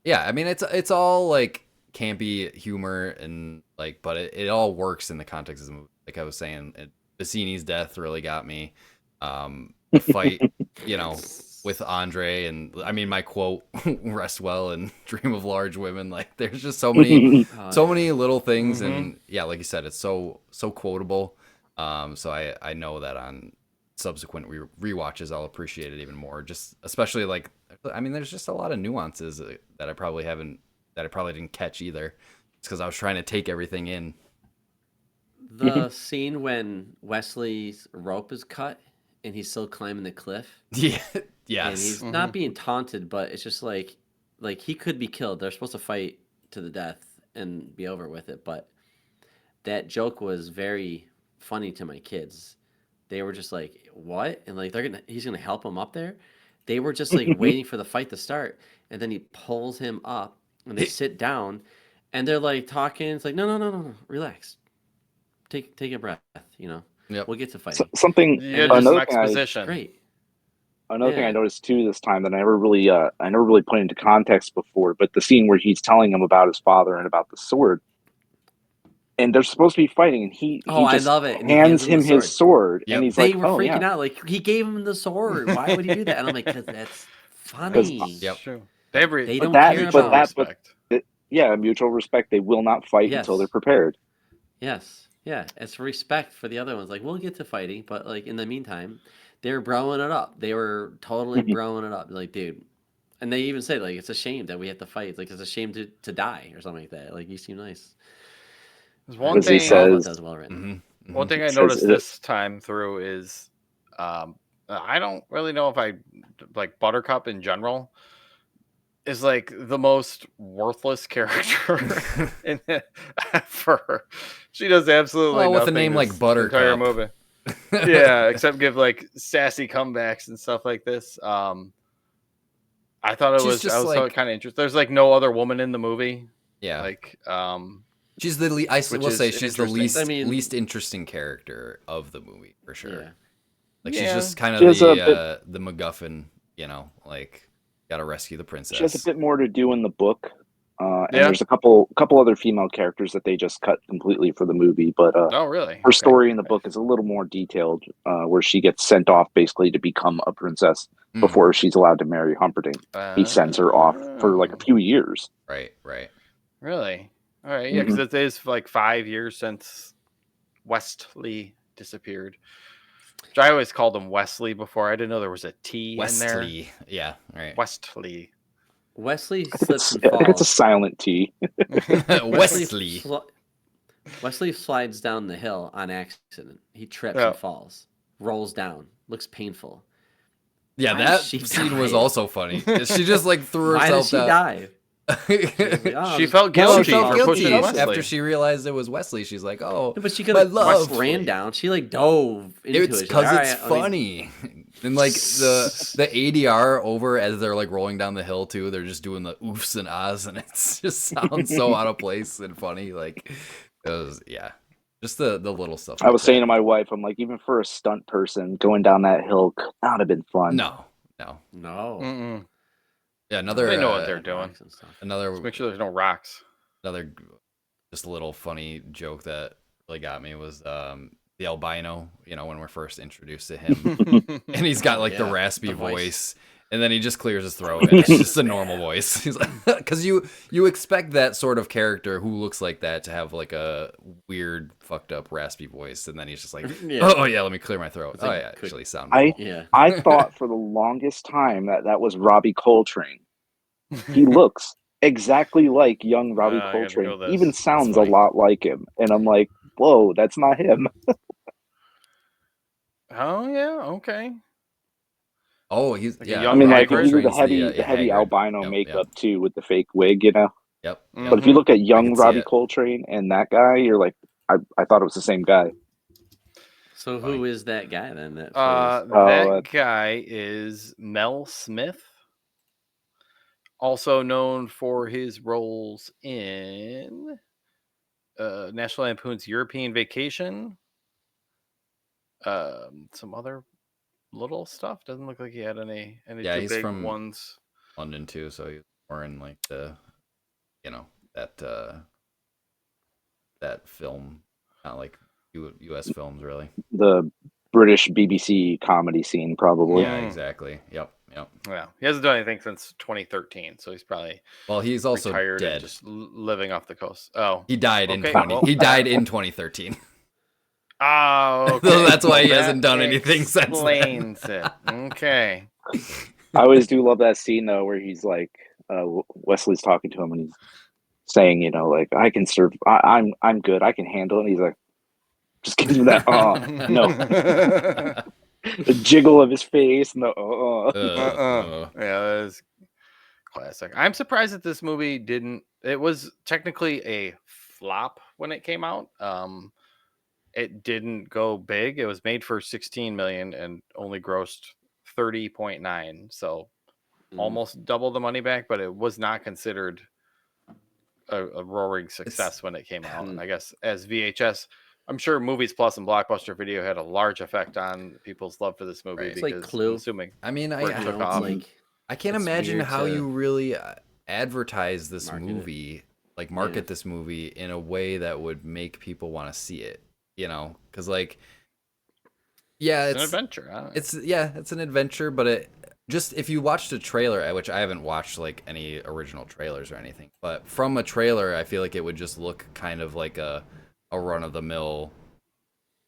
I mean it's all like campy humor and Like, but it all works in the context of the movie. Like I was saying, Bassini's death really got me. The fight, you know, with Andre, and I mean, my quote, "Rest well and dream of large women." Like, there's just so many, many little things, and yeah, like you said, it's so quotable. So I know that on subsequent rewatches, I'll appreciate it even more. Just especially like, I mean, there's just a lot of nuances that I probably didn't catch either. It's because I was trying to take everything in. The scene when Wesley's rope is cut and he's still climbing the cliff. Yeah. Yes. And he's not being taunted, but it's just like he could be killed. They're supposed to fight to the death and be over with it. But that joke was very funny to my kids. They were just like, "What?" And like he's gonna help him up there. They were just like waiting for the fight to start, and then he pulls him up, and they sit down, and they're like talking. It's like, no, relax. Take a breath, you know. Yep. We'll get to fighting. Another exposition. Great. Another thing I noticed too this time that I never really put into context before, but the scene where he's telling him about his father and about the sword, and they're supposed to be fighting, and he I just love it. And hands him his sword, and he's they like, were freaking out, like he gave him the sword. Why would he do that? And I'm like, because that's funny. Yep. True. They don't care about respect. Mutual respect. They will not fight until they're prepared. Yes. Yeah, it's respect for the other ones. Like, we'll get to fighting, but like in the meantime, they're broing it up. They were totally broing it up. Like, dude. And they even said, like, it's a shame that we have to fight. Like, it's a shame to die or something like that. Like, you seem nice. There's one thing. He says, that was well written. One thing I noticed this time through is, I don't really know if I like Buttercup in general is like the most worthless character in it ever. She does absolutely nothing. With a name like Buttercup. Entire movie. Yeah, except give like sassy comebacks and stuff like this. I thought I was kind of interested. There's like no other woman in the movie. Yeah. Like, she's the she's the least interesting character of the movie for sure. Yeah. Like she's just kind of the MacGuffin, you know, like gotta rescue the princess. She has a bit more to do in the book. And there's a couple other female characters that they just cut completely for the movie, but oh really? Her story in the book is a little more detailed, where she gets sent off basically to become a princess before she's allowed to marry Humperdinck. He sends her off for like a few years. Right. Really? All right, yeah, because it is like 5 years since Wesley disappeared. Which I always called him Wesley before. I didn't know there was a T in there. Yeah, right. Wesley. Wesley slips and I falls. think it's a silent T. Wesley slides down the hill on accident. He trips and falls, rolls down, looks painful. Yeah, that scene was also funny. She just like threw herself down. Why did she die? She felt guilty for pushing Wesley. After she realized it was Wesley. She's like, "Oh, but she could have ran down. She like dove into it. It's because it's funny." And like the ADR over as they're like rolling down the hill too, they're just doing the oofs and ahs, and it just sounds so out of place and funny. Like it was, just the little stuff. I was saying to my wife, I'm like, even for a stunt person going down that hill could not have been fun. No. Mm-mm. Yeah, they know what they're doing. Let's make sure there's no rocks. Another just a little funny joke that really got me was the albino, you know, when we're first introduced to him. And he's got like the raspy voice. And then he just clears his throat and it's just a normal voice. He's like, because you expect that sort of character who looks like that to have like a weird, fucked up, raspy voice, and then he's just like, oh yeah, let me clear my throat. It's like, actually sound normal. I thought for the longest time that was Robbie Coltrane. He looks exactly like young Robbie Coltrane. Even sounds a lot like him, and I'm like, whoa, that's not him. Oh yeah, okay. Oh, he's like I mean, like if you do the heavy albino makeup too with the fake wig, you know. Yep. But if you look at young Robbie Coltrane and that guy, you're like, I thought it was the same guy. So who is that guy then? That guy is Mel Smith, also known for his roles in National Lampoon's European Vacation. Some other little stuff. Doesn't look like he had any he's big from ones. London too, so he's more in like the, you know, that that film, not like U.S. films really. The British BBC comedy scene, probably. Yeah, exactly. Yep. Yeah, he hasn't done anything since 2013, so he's probably he's also retired dead. and just living off the coast. Oh, he died in He died in 2013. Oh, okay. So that's why he hasn't done anything since then. Explains it. Okay. I always do love that scene though, where he's like, Wesley's talking to him and he's saying, you know, like, I can serve. I'm good. I can handle it. And he's like, just gives him that. No. The jiggle of his face. No. Yeah, that is classic. I'm surprised that this movie didn't. It was technically a flop when it came out. It didn't go big. It was made for 16 million and only grossed 30.9, so almost double the money back. But it was not considered a roaring success when it came out. And I guess as VHS, I'm sure Movies Plus and Blockbuster Video had a large effect on people's love for this movie. It's because like Clue. I'm assuming, I mean, I can't it's imagine weird how to you really advertise this market movie, like market this movie in a way that would make people want to see it. You know, because like, it's an adventure. It's an adventure, but it just, if you watched a trailer, which I haven't watched like any original trailers or anything, but from a trailer, I feel like it would just look kind of like a run of the mill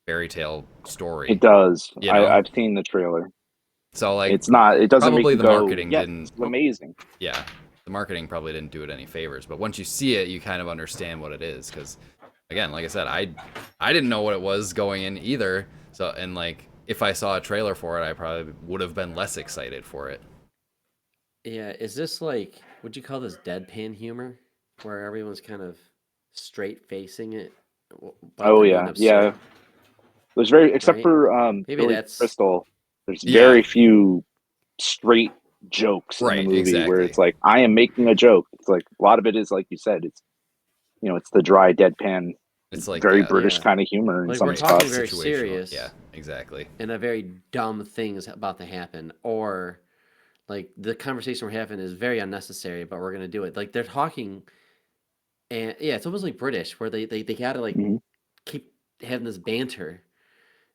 fairy tale story. It does. You know? I've seen the trailer. So like, it's not. It doesn't probably make the marketing didn't. It's amazing. Yeah, the marketing probably didn't do it any favors. But once you see it, you kind of understand what it is. Because again, like I said, I didn't know what it was going in either. So, and like, if I saw a trailer for it, I probably would have been less excited for it. Yeah, is this like, would you call this deadpan humor, where everyone's kind of straight facing it? Oh yeah. There's very, except for maybe Billy that's Crystal. There's very few straight jokes in the movie where it's like, I am making a joke. It's like a lot of it is like you said. It's, you know, it's the dry deadpan. It's like very British kind of humor in like some we're spots. talking very serious. Yeah, exactly. And a very dumb thing's about to happen, or like the conversation we're having is very unnecessary, but we're gonna do it. Like they're talking, and it's almost like British, where they gotta like keep having this banter,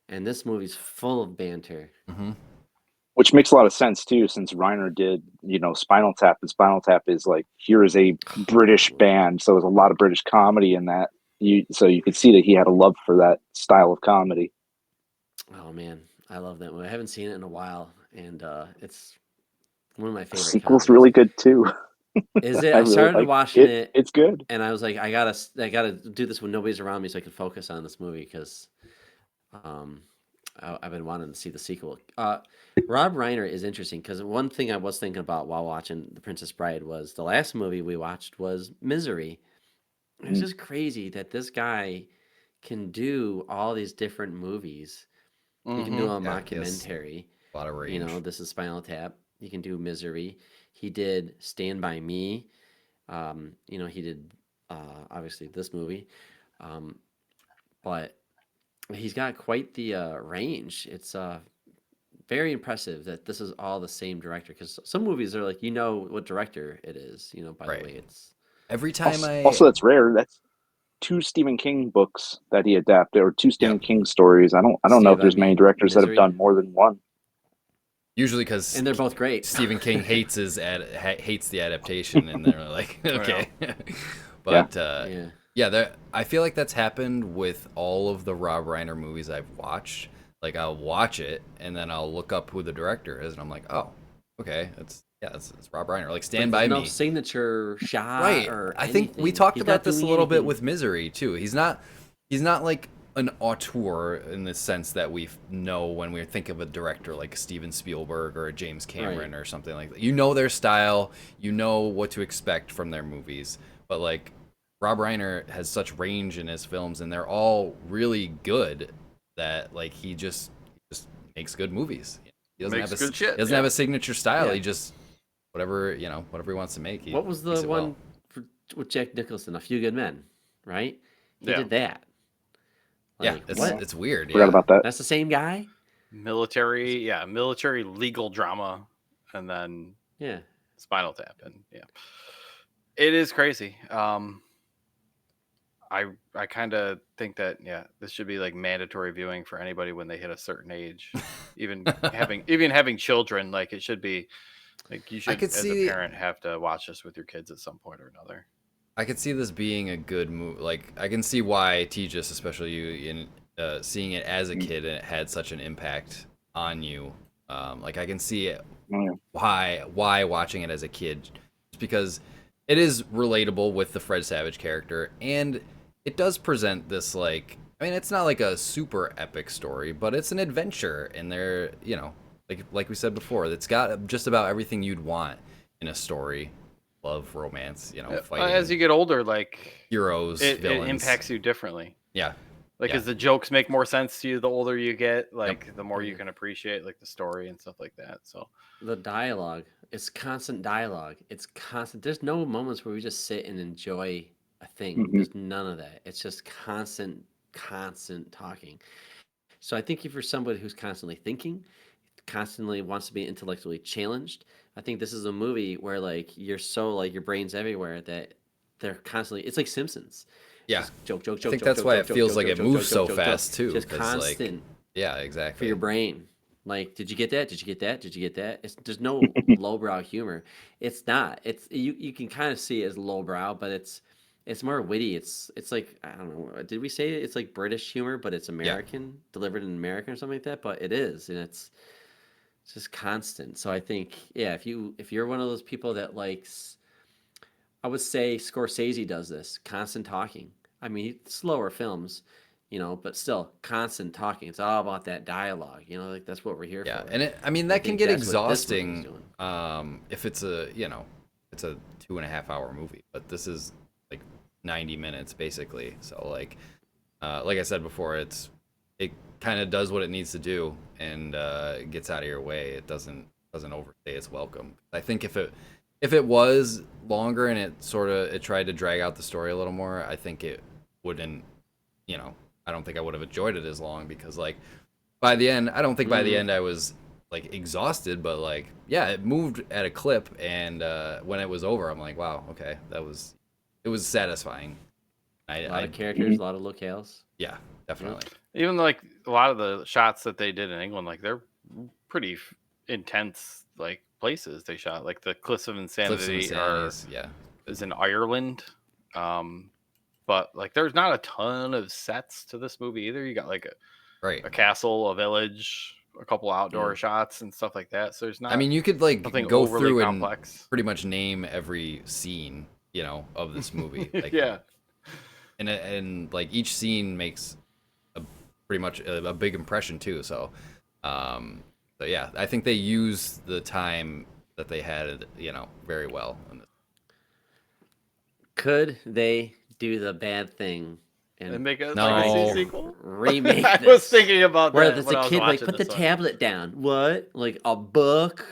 and this movie's full of banter. Which makes a lot of sense too, since Reiner did, you know, Spinal Tap, and Spinal Tap is like, here is a British band, so there's a lot of British comedy in that. So you could see that he had a love for that style of comedy. Oh man, I love that movie. I haven't seen it in a while, and it's one of my favorite. The sequel's really good too. Is it? I started watching it. It's good, and I was like, I gotta do this when nobody's around me, so I can focus on this movie because, I've been wanting to see the sequel. Rob Reiner is interesting because one thing I was thinking about while watching The Princess Bride was the last movie we watched was Misery. It's just crazy that this guy can do all these different movies. He can do a mockumentary. A lot of range. You know, this is Spinal Tap. He can do Misery. He did Stand By Me. You know, he did obviously this movie. But he's got quite the range. It's very impressive that this is all the same director, because some movies are like, you know what director it is, you know, by the way it's. Every time also that's rare. That's 2 Stephen King books that he adapted, or 2 Stephen King stories. I don't know if there's many directors that have done more than one. Usually because and they're both great. Stephen King hates the adaptation, and they're like, okay. But I feel like that's happened with all of the Rob Reiner movies I've watched. Like, I'll watch it and then I'll look up who the director is, and I'm like, oh, okay, it's Rob Reiner. Like Stand By Me. No signature shot, right? Or I think we talked about this a little bit with Misery too. He's not like an auteur in the sense that we know when we think of a director like Steven Spielberg or a James Cameron or something like that. You know their style, you know what to expect from their movies. But like Rob Reiner has such range in his films, and they're all really good that like he just makes good movies. He doesn't have a signature style. Yeah. He just whatever he wants to make. What was the one with Jack Nicholson? A Few Good Men, right? He did that. Like, it's weird. Forgot about that. That's the same guy. Military legal drama, and then Spinal Tap, and it is crazy. I kind of think that this should be like mandatory viewing for anybody when they hit a certain age, even having children. Like it should be like you should as a parent have to watch this with your kids at some point or another. I could see this being a good movie. Like I can see why Thijis, especially you, in seeing it as a kid and it had such an impact on you. Like I can see it, why watching it as a kid, just because it is relatable with the Fred Savage character, and it does present this like, I mean, it's not like a super epic story, but it's an adventure, and they're, you know, like we said before, it's got just about everything you'd want in a story. Love, romance, you know, fighting. As you get older, like heroes, villains, it impacts you differently. Yeah. Like, as the jokes make more sense to you the older you get, like the more you can appreciate like the story and stuff like that. So the dialogue, it's constant dialogue. It's constant. There's no moments where we just sit and enjoy a thing. There's none of that. It's just constant talking. So I think if you're somebody who's constantly thinking, constantly wants to be intellectually challenged, I think this is a movie where like you're so like your brain's everywhere that they're constantly. It's like Simpsons. Yeah, just joke. I think that's why it feels like it moves so fast too. Just constant. Like, yeah, exactly. For your brain, like, did you get that? Did you get that? Did you get that? There's no lowbrow humor. It's not. It's you can kind of see it as lowbrow, but it's more witty. It's like, I don't know. Did we say it's like British humor, but it's American, delivered in American or something like that? But it is, and it's just constant. So I think, if you're one of those people that likes, I would say Scorsese does this constant talking. I mean, slower films, you know, but still constant talking. It's all about that dialogue, you know, like that's what we're here for. Yeah, and I mean that can get exhausting if it's a, you know, it's a 2.5-hour movie, but this is like 90 minutes basically. So like I said before, it kind of does what it needs to do and gets out of your way. It doesn't overstay its welcome. I think if it was longer and it tried to drag out the story a little more, I think it wouldn't, you know, I don't think I would have enjoyed it as long, because like by the end, I don't think by the end I was like exhausted, but like, it moved at a clip, and when it was over, I'm like, wow, okay, it was satisfying. A lot of characters, a lot of locales. Yeah, definitely. Even like a lot of the shots that they did in England, like they're pretty intense, like places they shot. Like the Cliffs of Insanity is in Ireland, but like there's not a ton of sets to this movie either. You got like a castle, a village, a couple outdoor shots and stuff like that. So there's not. I mean, you could like go through complex. And pretty much name every scene, you know, of this movie. Like, and like each scene makes pretty much a big impression too. So, I think they used the time that they had, you know, very well. Could they do the bad thing and make a legacy sequel? Remake I was thinking about where that. Where there's a kid like, put the tablet down. What? Like a book?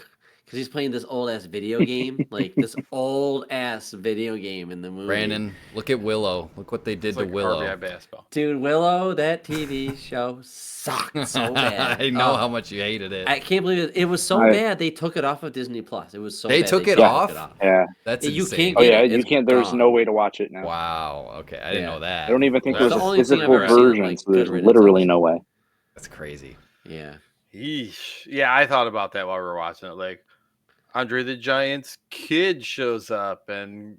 Because he's playing this old ass video game, like this old ass video game in the movie. Brandon, look at Willow. Look what they did to Willow. Dude, Willow, that TV show sucked so bad. I know how much you hated it. I can't believe it. It was so bad they took it off of Disney Plus. It was so they bad. Took it off? Yeah, that's you insane. can't. You can't. There's no way to watch it now. Wow. Okay, I didn't know that. I don't even think there's a physical version. Like, so there's literally no way. That's crazy. Yeah. Yeesh. Yeah, I thought about that while we were watching it. Like, Andre the Giant's kid shows up, and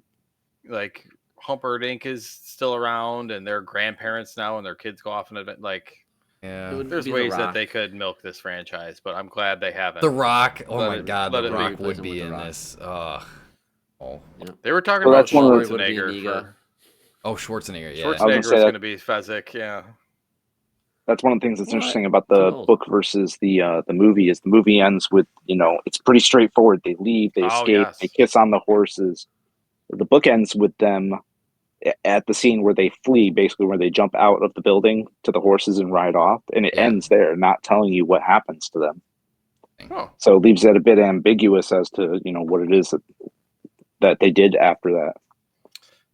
like Humperdinck is still around, and their grandparents now, and their kids go off an event. Like, there's ways that they could milk this franchise, but I'm glad they haven't. The Rock, my God, The Rock would be in this. They were talking about Schwarzenegger. Schwarzenegger, yeah. Schwarzenegger is going to be Fezzik, yeah. That's one of the things that's interesting about the book versus the movie is the movie ends with, you know, it's pretty straightforward. They leave, they escape, they kiss on the horses. The book ends with them at the scene where they flee, basically where they jump out of the building to the horses and ride off, and it ends there, not telling you what happens to them. So it leaves it a bit ambiguous as to, you know, what it is that they did after that.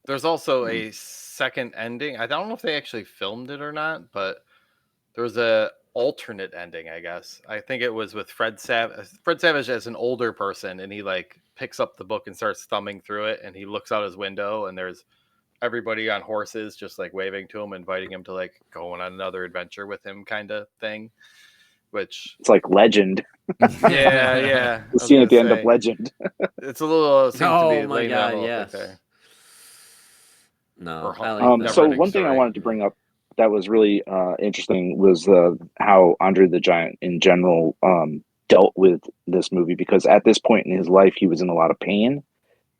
There's also a second ending. I don't know if they actually filmed it or not, but there was a alternate ending, I guess. I think it was with Fred Savage. Fred Savage as an older person, and he like picks up the book and starts thumbing through it, and he looks out his window, and there's everybody on horses, just like waving to him, inviting him to like go on another adventure with him, kind of thing. Which it's like Legend. yeah. The scene at the end of Legend. It's a little seems to be Oh my laying down a god, little yes. thick there. No, Or I like that. So one thing I wanted to bring up that was really interesting was how Andre the Giant in general dealt with this movie, because at this point in his life he was in a lot of pain,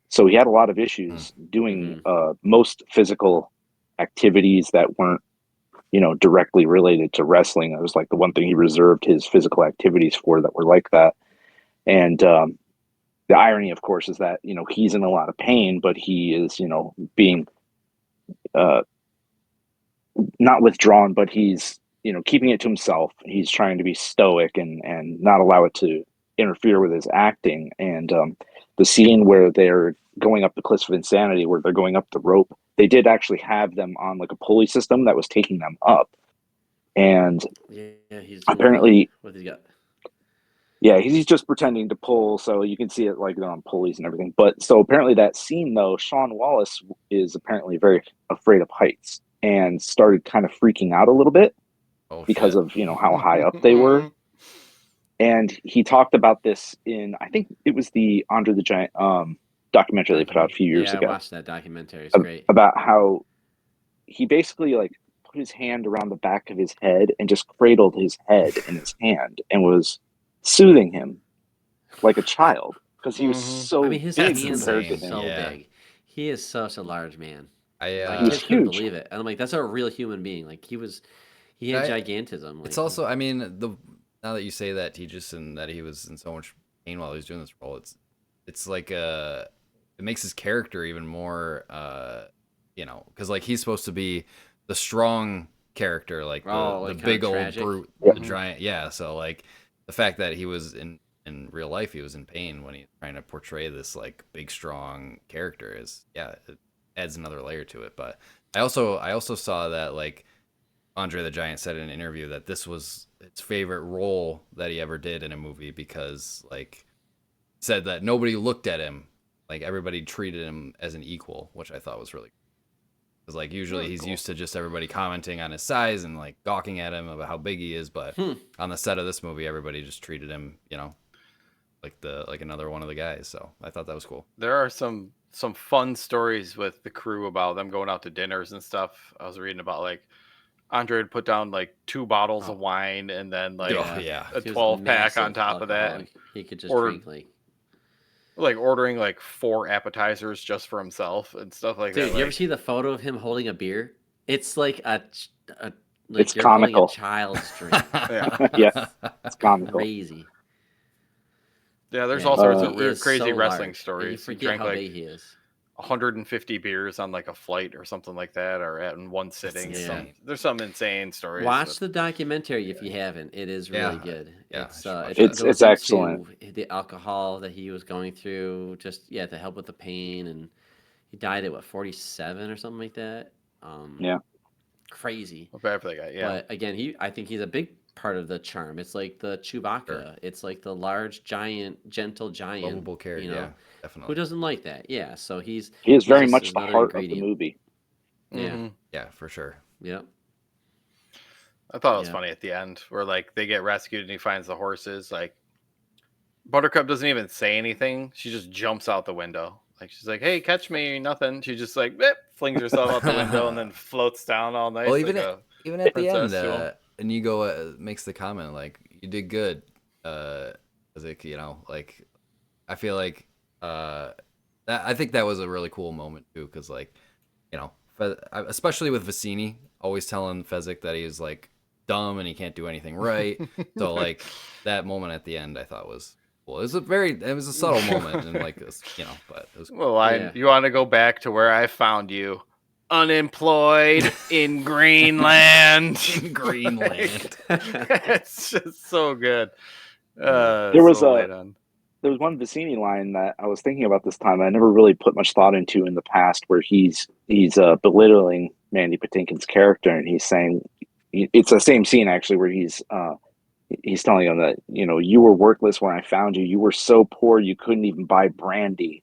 so he had a lot of issues doing most physical activities that weren't, you know, directly related to wrestling. That was like the one thing he reserved his physical activities for that were like that. And the irony, of course, is that, you know, he's in a lot of pain, but he is, you know, being not withdrawn, but he's, you know, keeping it to himself. He's trying to be stoic and not allow it to interfere with his acting. And the scene where they're going up the cliffs of insanity, where they're going up the rope, they did actually have them on like a pulley system that was taking them up. And he's apparently, what he's got. Yeah, he's just pretending to pull, so you can see it like they're on pulleys and everything. But so apparently that scene, though, Sean Wallace is apparently very afraid of heights and started kind of freaking out a little bit because of, you know, how high up they were. And he talked about this in, I think it was the Andre the Giant documentary they put out a few years ago. Yeah, I watched that documentary. It's great. About how he basically like put his hand around the back of his head and just cradled his head in his hand and was soothing him like a child, because he was so I mean, his big hands compared are to him. so big. He is such a large man. I Like, He's I couldn't huge. believe it. And I'm like, that's a real human being. Like he had gigantism. Like, it's also, I mean, now that you say that, Thijis, and that he was in so much pain while he was doing this role, it's like it makes his character even more, you know, because like he's supposed to be the strong character, like the big old tragic brute, the giant. Yeah, so like the fact that he was in real life, he was in pain when he's trying to portray this like big strong character is, it adds another layer to it. But I also saw that like Andre the Giant said in an interview that this was his favorite role that he ever did in a movie, because like said that nobody looked at him, like everybody treated him as an equal, which I thought was really cool. Because like usually he's used to just everybody commenting on his size and like gawking at him about how big he is, but on the set of this movie everybody just treated him, you know, like another one of the guys. So I thought that was cool. There are some fun stories with the crew about them going out to dinners and stuff. I was reading about like Andre had put down like 2 bottles of wine and then like a 12-pack on top of that. He could just drink like ordering like 4 appetizers just for himself and stuff like that. Dude, you ever see the photo of him holding a beer? It's like like it's you're comical. holding a child's drink. Yeah, it's comical. Crazy. Yeah, there's all sorts of weird, is crazy so wrestling large. stories. You He forget drank how like big he is. 150 beers on like a flight or something like that, or in one sitting. There's some insane stories. Watch the documentary if you haven't. It is really good. Yeah, it's excellent. The alcohol that he was going through, just to help with the pain, and he died at 47 or something like that. Crazy. Bad for that guy. Yeah. But again, I think he's a big part of the charm. It's like the Chewbacca. Sure. It's like the large, giant, gentle giant. Lovable character. You know? Yeah, definitely. Who doesn't like that? Yeah. So he is very much the heart of the movie. Yeah. Yeah, for sure. Yep. I thought it was funny at the end where like they get rescued and he finds the horses. Like Buttercup doesn't even say anything. She just jumps out the window. Like she's like, "Hey, catch me!" Nothing. She just like flings herself out the window and then floats down all nice. Well, even at the end, Inigo makes the comment like, "You did good." Like, you know, like I feel like I think that was a really cool moment too, because like, you know, especially with Vicini always telling Fezzik that he's like dumb and he can't do anything right. So like that moment at the end, I thought was cool. It was a subtle moment, and like this, you know, but it was cool. Well, you want to go back to where I found you, unemployed in Greenland. In Greenland. It's just so good. There was one Vicini line that I was thinking about this time I never really put much thought into in the past, where he's belittling Mandy Patinkin's character, and he's saying, it's the same scene actually, where he's telling him that, you know, you were worthless when I found you. You were so poor you couldn't even buy brandy.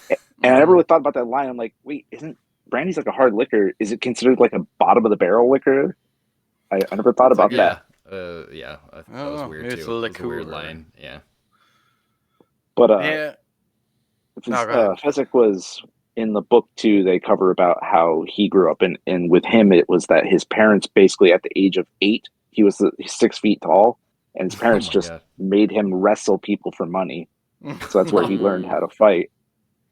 And I never really thought about that line. I'm like, wait, isn't brandy's like a hard liquor, is it considered like a bottom of the barrel liquor? I never thought about that. Yeah, I thought that was weird it's too. a It was a weird liqueur. line. Yeah. But Yeah. No, go ahead. Fezzik was in the book too. They cover about how he grew up, and with him, it was that his parents basically at the age of 8, he's 6 feet tall, and his parents just made him wrestle people for money. So that's where he learned how to fight.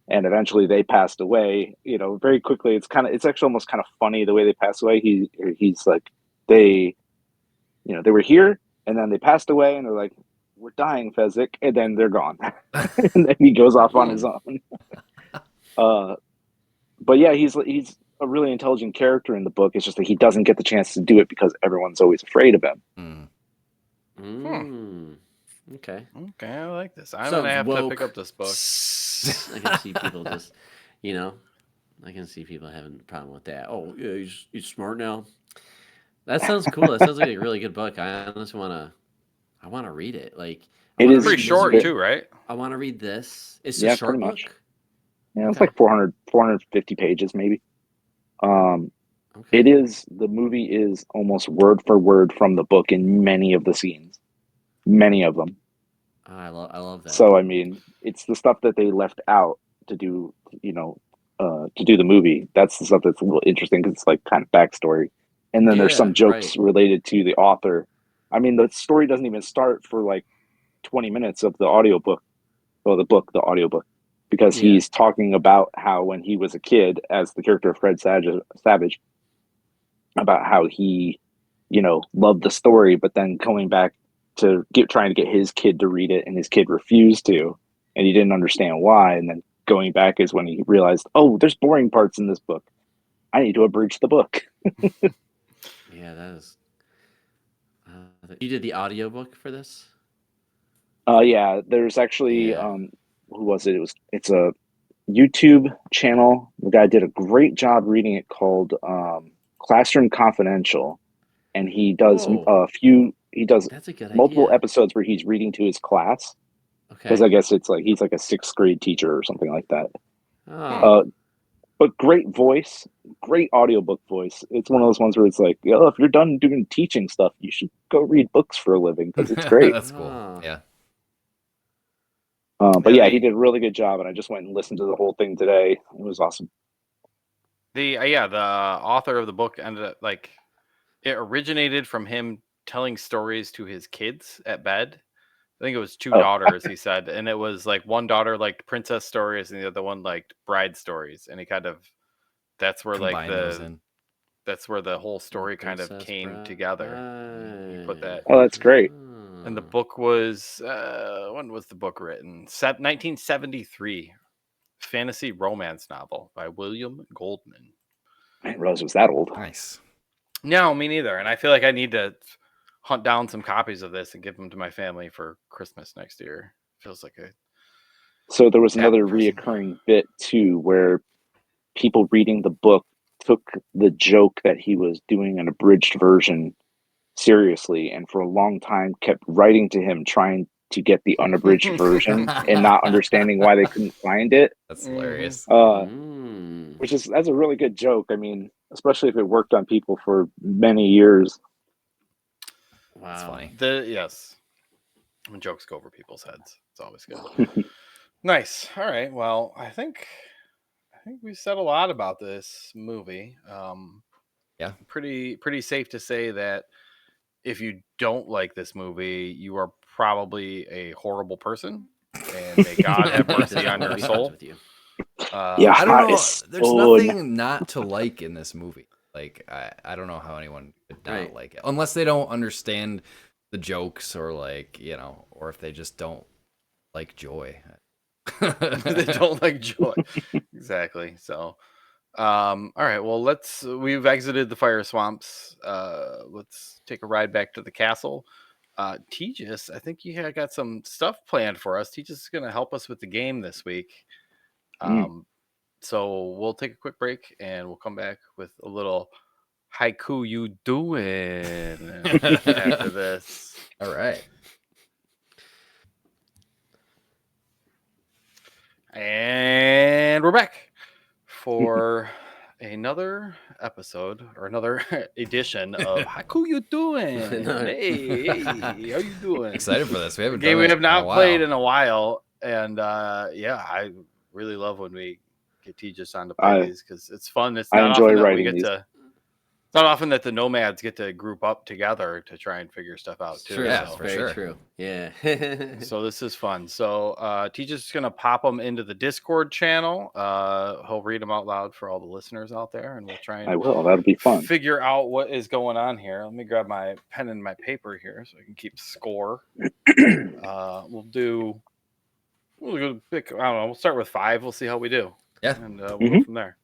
And eventually they passed away, very quickly. It's actually almost kind of funny the way they passed away. He's like, they were here and then they passed away and they're like, we're dying, Fezzik, and then they're gone. And then he goes off on his own. But yeah, he's a really intelligent character in the book. It's just that he doesn't get the chance to do it because everyone's always afraid of him. Okay, I like this. I'm gonna have to pick up this book. I can see people just, I can see people having a problem with that. Oh, yeah, he's smart now. That sounds cool. That sounds like a really good book. I honestly want to read it. Like, it is pretty short too, right? I want to read this. It's a short book. Yeah, it's like 450 pages maybe. It is, the movie is almost word for word from the book in many of the scenes. Many of them. I love that. So I mean, it's the stuff that they left out to do, to do the movie. That's the stuff that's a little interesting because it's like kind of backstory. And then there's some jokes related to the author. I mean, the story doesn't even start for like 20 minutes of the audiobook, or the audiobook, because he's talking about how when he was a kid, as the character of Fred Savage, about how he, loved the story, but then coming back to trying to get his kid to read it, and his kid refused to, and he didn't understand why. And then going back is when he realized, oh, there's boring parts in this book. I need to abridge the book. Yeah, that is. You did the audiobook for this? Yeah, there's actually who was it? It's a YouTube channel. The guy did a great job reading it, called Classroom Confidential, and he does That's a good multiple idea. episodes where he's reading to his class. Because I guess it's like he's like a 6th grade teacher or something like that. But great voice, great audiobook voice. It's one of those ones where it's like, if you're done doing teaching stuff, you should go read books for a living because it's great. That's cool. Yeah. But yeah, he did a really good job, and I just went and listened to the whole thing today. It was awesome. The author of the book ended up it originated from him telling stories to his kids at bed. I think it was 2 daughters, he said, and it was like one daughter liked princess stories and the other one liked bride stories, and he kind of that's where that's where the whole story kind of came together. He put that. Oh, that's great. And the book was when was the book written? 1973. Fantasy romance novel by William Goldman. I didn't realize it was that old. Nice. No, me neither. And I feel like I need to hunt down some copies of this and give them to my family for Christmas next year. Feels like a. So there was another reoccurring bit too, where people reading the book took the joke that he was doing an abridged version seriously, and for a long time kept writing to him trying to get the unabridged version and not understanding why they couldn't find it. That's hilarious. That's a really good joke. I mean, especially if it worked on people for many years. Wow. That's funny. When jokes go over people's heads, it's always good. Nice. All right. Well, I think we said a lot about this movie. Yeah. Pretty safe to say that if you don't like this movie, you are probably a horrible person, and may God have mercy on your soul. I don't know. There's nothing not to like in this movie. Like, I don't know how anyone could not like it, unless they don't understand the jokes, or or if they just don't like joy. They don't like joy. Exactly. So, all right. Well, we've exited the fire swamps. Let's take a ride back to the castle. Thijis, I think you got some stuff planned for us. Thijis is going to help us with the game this week. So we'll take a quick break and we'll come back with a little haiku you doing after this. All right. And we're back for another episode or another edition of How you doing? Hey, how you doing? Excited for this. We haven't game done we it have not in a played while. in a while, and I really love when we get Thijis on to play these because it's fun. It's I not enjoy often that we writing get these. to. It's not often that the nomads get to group up together to try and figure stuff out too. True. Yeah, so. for Very sure. true. Yeah. So this is fun. So Thijis is going to pop them into the Discord channel. He'll read them out loud for all the listeners out there, and we'll try and I will. That'll be fun. figure out what is going on here. Let me grab my pen and my paper here so I can keep score. We'll go pick. I don't know. We'll start with 5. We'll see how we do. Yeah. And we'll go from there.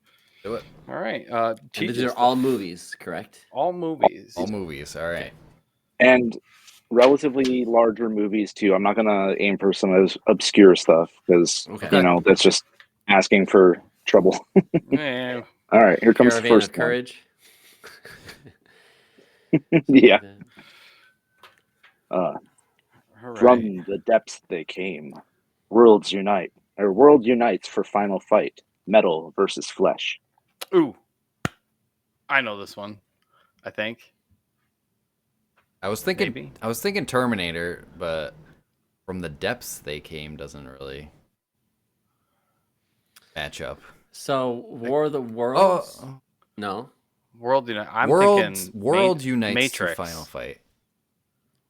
Do it. All right. And these are all movies, correct? All movies. All movies. All right. And relatively larger movies too. I'm not gonna aim for some of those obscure stuff because that's just asking for trouble. Yeah. All right, here comes Caravan the first of Courage. Yeah. All From right. the depths they came. World unites for final fight. Metal versus flesh. Ooh. I know this one. I think. I was thinking Maybe. Terminator, but from the depths they came doesn't really match up. So War of the Worlds? Oh, No. World Unite. I'm World thinking unites Matrix. for final fight.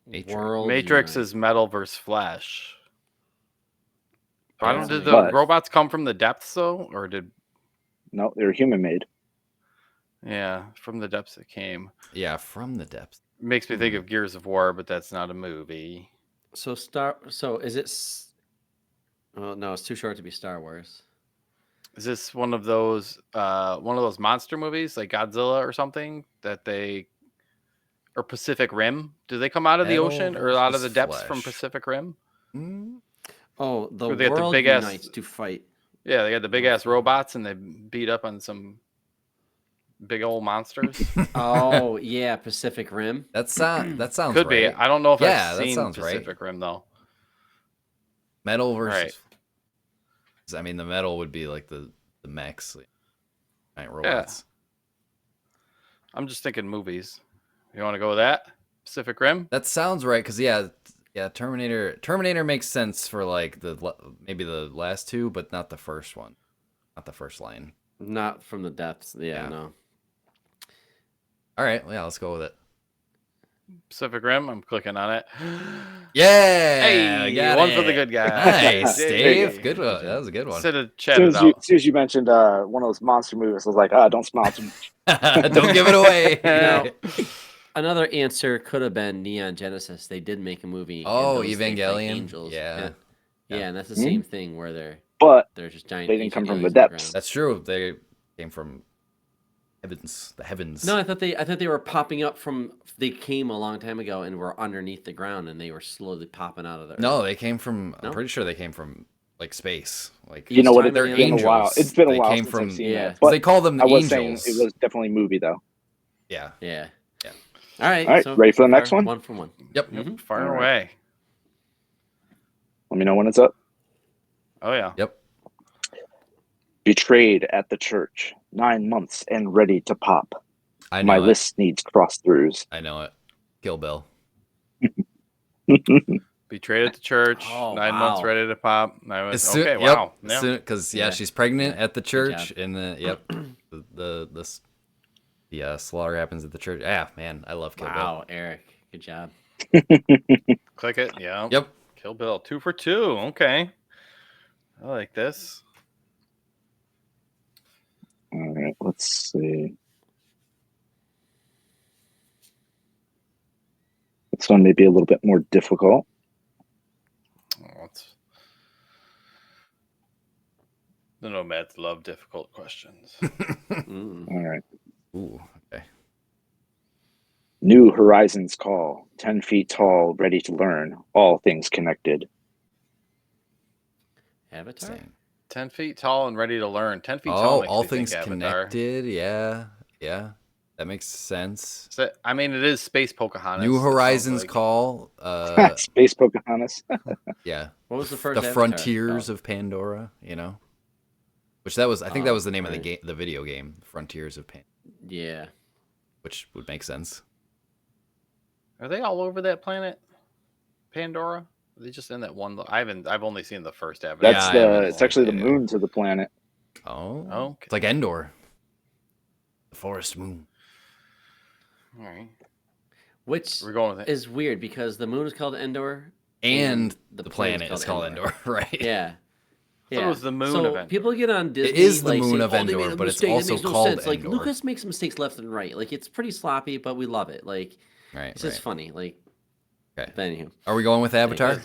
Matrix is metal versus flesh. Did the But- robots come from the depths though, or did? No, they're human made. Yeah, from the depths it came. Yeah, from the depths. Makes me think of Gears of War, but that's not a movie. So is it? Well, no, it's too short to be Star Wars. Is this one of those monster movies like Godzilla or something or Pacific Rim? Do they come out of the Metal ocean or out of the versus depths from flesh. Pacific Rim? Oh, the Or they got the world big-ass- unites to fight. Yeah, they got the big ass robots and they beat up on some big old monsters. Oh yeah, Pacific Rim. That sounds Could be. right. I don't know if Yeah, I've that seen sounds right. Pacific Rim though. Metal versus. Right. I mean, the metal would be like the mechs, like, giant robots. I'm just thinking movies. You want to go with that? Pacific Rim? That sounds right, because yeah, Terminator makes sense for like maybe the last two, but not the first one, not the first line. Not from the depths. Yeah, Yeah. no. All right, well, yeah, let's go with it. Pacific Rim. I'm clicking on it. Yeah, Hey, got one it. for the good guy. Nice, Hey. Dave. Good one. That was a good one. Instead of As chatting soon out. as you mentioned one of those monster movies, I was like, don't sponsor me. Don't give it away. Now, another answer could have been Neon Genesis. They did make a movie. Oh, and those things like Evangelion? Angels. Yeah. Yeah, and that's the same thing where they're But just giant. they didn't come ancient from the aliens on depths. ground. That's true. They came from the heavens. No, I thought they were popping up from. They came a long time ago and were underneath the ground, and they were slowly popping out of the. No, they came from. No? I'm pretty sure they came from like space. Like you know what? They're It's been a while. angels. It's been a They while came since from- I've seen yeah. that. But they call them the I was angels. saying it was definitely a movie, though. Yeah. Yeah. Yeah. All right. All right, so ready for the next fire- one? 1 for 1. Yep. Mhm. Fire All right. away. Let me know when it's up. Oh yeah. Yep. Betrayed at the church. 9 months and ready to pop. I know My it. list needs cross-throughs. I know it. Kill Bill. Betrayed at the church. Oh, 9 months wow. ready to pop. Okay. Yep. Wow. Yeah. Because Yeah. she's pregnant at the church, job. and the slaughter happens at the church. Yeah, man, I love Kill Wow, Eric, good job. Click it. Yeah. Bill. Yep. Kill Bill. 2 for 2. Okay. I like this. All right, let's see. This one may be a little bit more difficult. The nomads love difficult questions. Mm. All right. Ooh. Okay. New Horizons call. 10 feet tall, ready to learn. All things connected. Avatar. Same. 10 feet tall and ready to learn. 10 feet tall. Oh, makes all me think things Avatar. connected. Yeah. Yeah. That makes sense. So, I mean, it is Space Pocahontas. New it sounds Horizons like. call. Space Pocahontas. Yeah. What was the first? The Avatar frontiers called? of Pandora. You know. Which that was, I think that was the name of the game, the video game, Frontiers of Pain. Yeah. Which would make sense. Are they all over that planet, Pandora? Are they just in that one? I've only seen the first Avatar. It's actually the moon to the planet. Oh, okay. It's like Endor, the forest moon. All right. Which We're going with it. is weird because the moon is called Endor, and the planet is called Endor, right? Yeah. Yeah. It was the moon so of Endor. People get on Disney. It is the like, moon saying, of Endor, but it's also called Endor. Like Lucas makes mistakes left and right. Like it's pretty sloppy, but we love it. Like it's just funny. Like, okay. But anywho, are we going with Avatar?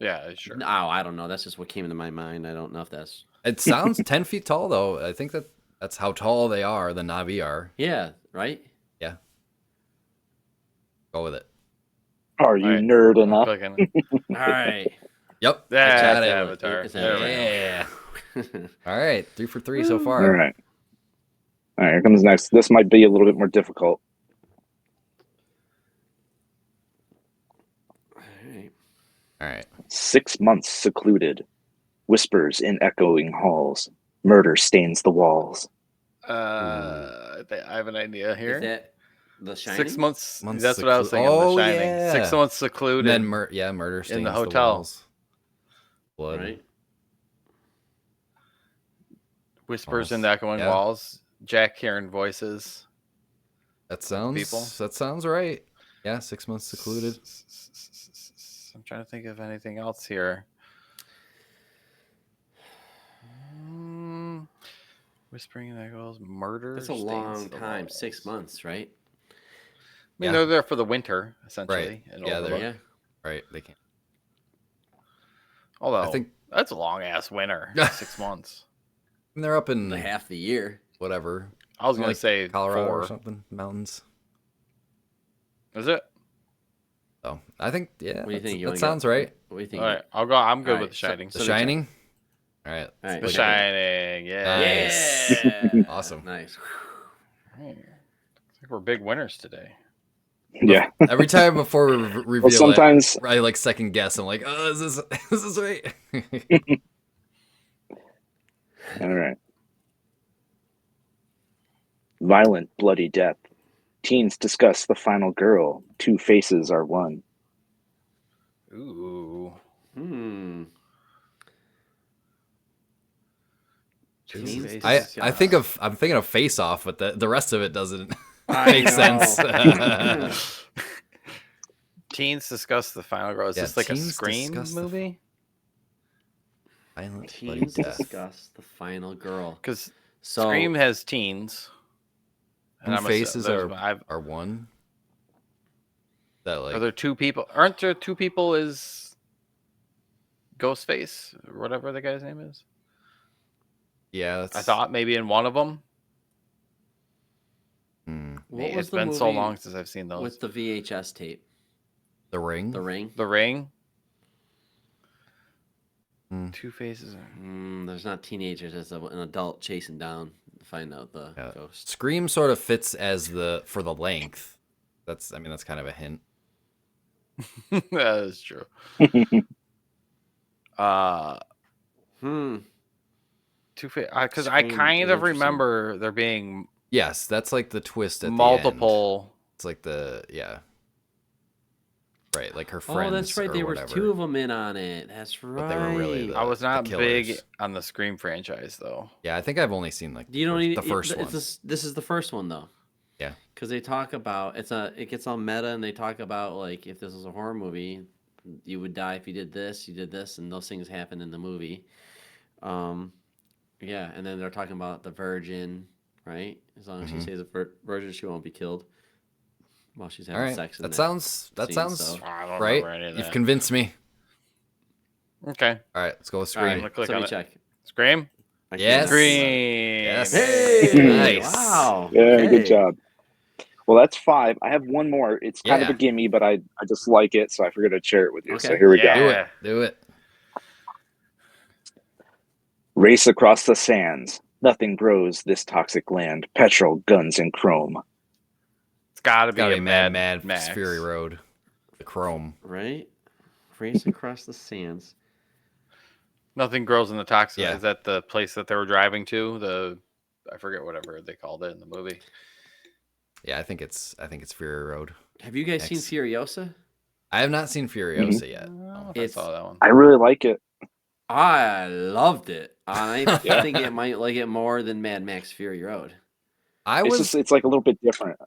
Yeah, sure. No, I don't know. That's just what came into my mind. I don't know if that's. It sounds 10 feet tall, though. I think that's how tall they are. The Na'vi are. Yeah. Right. Yeah. Go with it. Are you nerd enough? All right. Yep. That's Avatar. Yeah. All right. 3 for 3 so far. All right. All right. Here comes next. This might be a little bit more difficult. All right. 6 months secluded. Whispers in echoing halls. Murder stains the walls. I have an idea here. Is that The Shining? 6 months. That's what I was thinking. The Shining. Yeah. 6 months secluded. And then murder stains in the hotel. walls. Blood. Right. Whispers in the echoing walls. Jack hearing voices. That sounds right. Yeah, 6 months secluded. I'm trying to think of anything else here. Whispering in the echoes. Murder. That's a long time. 6 months, right? I mean, they're there for the winter, essentially. Right. Yeah, they're right. They can't. Although I think that's a long ass winter. 6 months. And they're up in half the year. Whatever. I was gonna say Colorado 4 or something. Mountains. Is it? So I think What do you think? That sounds right. What do you think? All right, I'll go. I'm good with The Shining. The Shining. All right. The Shining. Yeah. Nice. Awesome. Nice. I think we're big winners today. Yeah. Every time before we reveal sometimes I like second guess. I'm like, oh, is this right? All right. Violent, bloody death. Teens discuss the final girl. 2 faces are one. Ooh. I'm thinking of Face Off, but the rest of it doesn't make sense. Teens discuss the final girl. Is this like a Scream movie? Violent, Teens discuss the final girl. Because Scream has teens. And faces are one. That like are there 2 people? Aren't there 2 people? Is Ghostface or whatever the guy's name is? Yeah, I thought maybe in one of them. It's been so long since I've seen those. With the VHS tape. The Ring. The Ring. The Ring. 2 faces. There's not teenagers. There's an adult chasing down to find out the ghost. Scream sort of fits as for the length. That's kind of a hint. That is true. Because I kind of remember there being that's like the twist at multiple. The end. It's like right, like her friends. Oh, that's right. There were 2 of them in on it. That's right. But they were really I was not big on the Scream franchise, though. Yeah, I think I've only seen like the first one. This is the first one, though. Yeah, because they talk about it gets all meta, and they talk about like if this was a horror movie, you would die if you did this, and those things happen in the movie. Yeah, and then they're talking about the virgin, right? As long as she stays a virgin, she won't be killed while she's having sex. That sounds right. You've convinced me. Okay. All right, let's go with Scream. Let me check. Scream. Yes. Scream. Yes. Hey. Nice. Wow. Yeah, okay. Good job. Well, that's 5. I have one more. It's kind of a gimme, but I just like it, so I figured I'd share it with you. Okay. So here we go. Do it. Race across the sands. Nothing grows this toxic land. Petrol, guns, and chrome. It's got to be Mad Max Fury Road. The chrome. Right? Race across the sands. Nothing grows in the toxic. Yeah. Is that the place that they were driving to? I forget whatever they called it in the movie. Yeah, I think it's Fury Road. Have you guys seen Next. Furiosa? I have not seen Furiosa yet. I don't know if It's- I saw that one. I really like it. I loved it. I think it might like it more than Mad Max Fury Road. It's like a little bit different.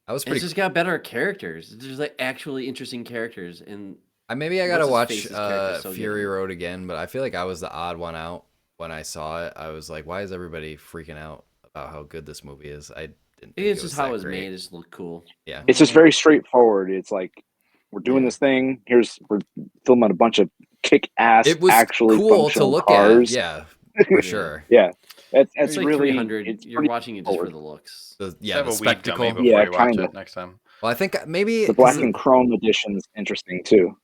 It's just got better characters. There's like actually interesting characters, and maybe I gotta watch so Fury Road again, but I feel like I was the odd one out when I saw it. I was like, why is everybody freaking out about how good this movie is? I didn't. It's just how it was made. It just looked cool. Yeah, it's just very straightforward. It's like we're doing this thing. We're filming a bunch of kick-ass, it was actually cool to look cars. at. Yeah, for sure. Yeah, that's It's like really 300. You're watching it just for the looks. The Have a week dummy spectacle. before you watch kinda. it next time. Well, I think maybe The black and chrome edition is interesting too,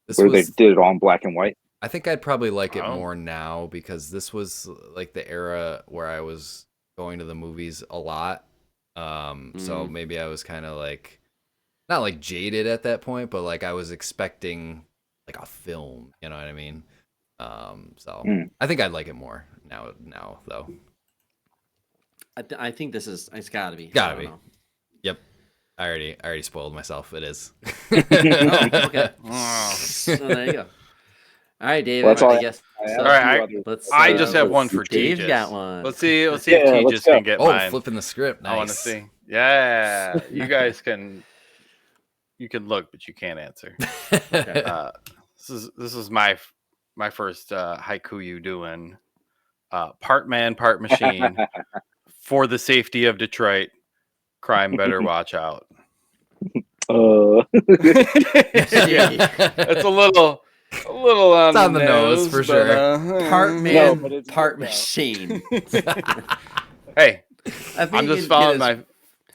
this where was, they did it all in black and white. I think I'd probably like it Oh. more now because this was like the era where I was going to the movies a lot. So maybe I was kind of like, not like jaded at that point, but like I was expecting like a film, you know what I mean? So I think I'd like it more now though. I think it's gotta be. Gotta be. Yep. I already spoiled myself. It is. Oh, okay. So there you go. All right, Dave. Well, that's all I guess. All right, let's. I just have one for Dave's Thijis. got one. Let's see if Yeah, Thijis let's go. can get mine. Flipping the script. Nice. I want to see. Yeah, you guys can. You can look, but you can't answer. This is my first haiku you doing. Part man, part machine. For the safety of Detroit, crime better watch out. It's a little on the nose for sure. Part man, but it's part good, though. machine. Hey, I think I'm just following my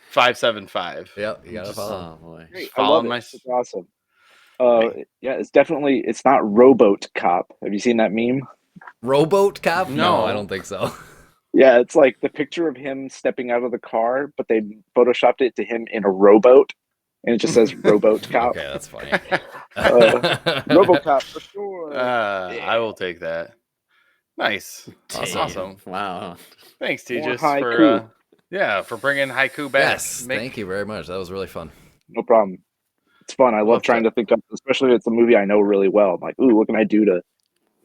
575. Yep, you gotta follow. Oh boy. Great. Just I love following it. my. It's awesome. Yeah, it's not Rowboat Cop. Have you seen that meme? Rowboat Cop? No. I don't think so. Yeah, it's like the picture of him stepping out of the car, but they photoshopped it to him in a rowboat, and it just says Rowboat Cop. Okay, that's funny. RoboCop for sure. I will take that. Nice. Awesome. Wow. Thanks, More Thijis, haiku. for bringing haiku back. Yes, thank you very much. That was really fun. No problem. It's fun. I love trying to think of, especially if it's a movie I know really well. I'm like, ooh, what can I do to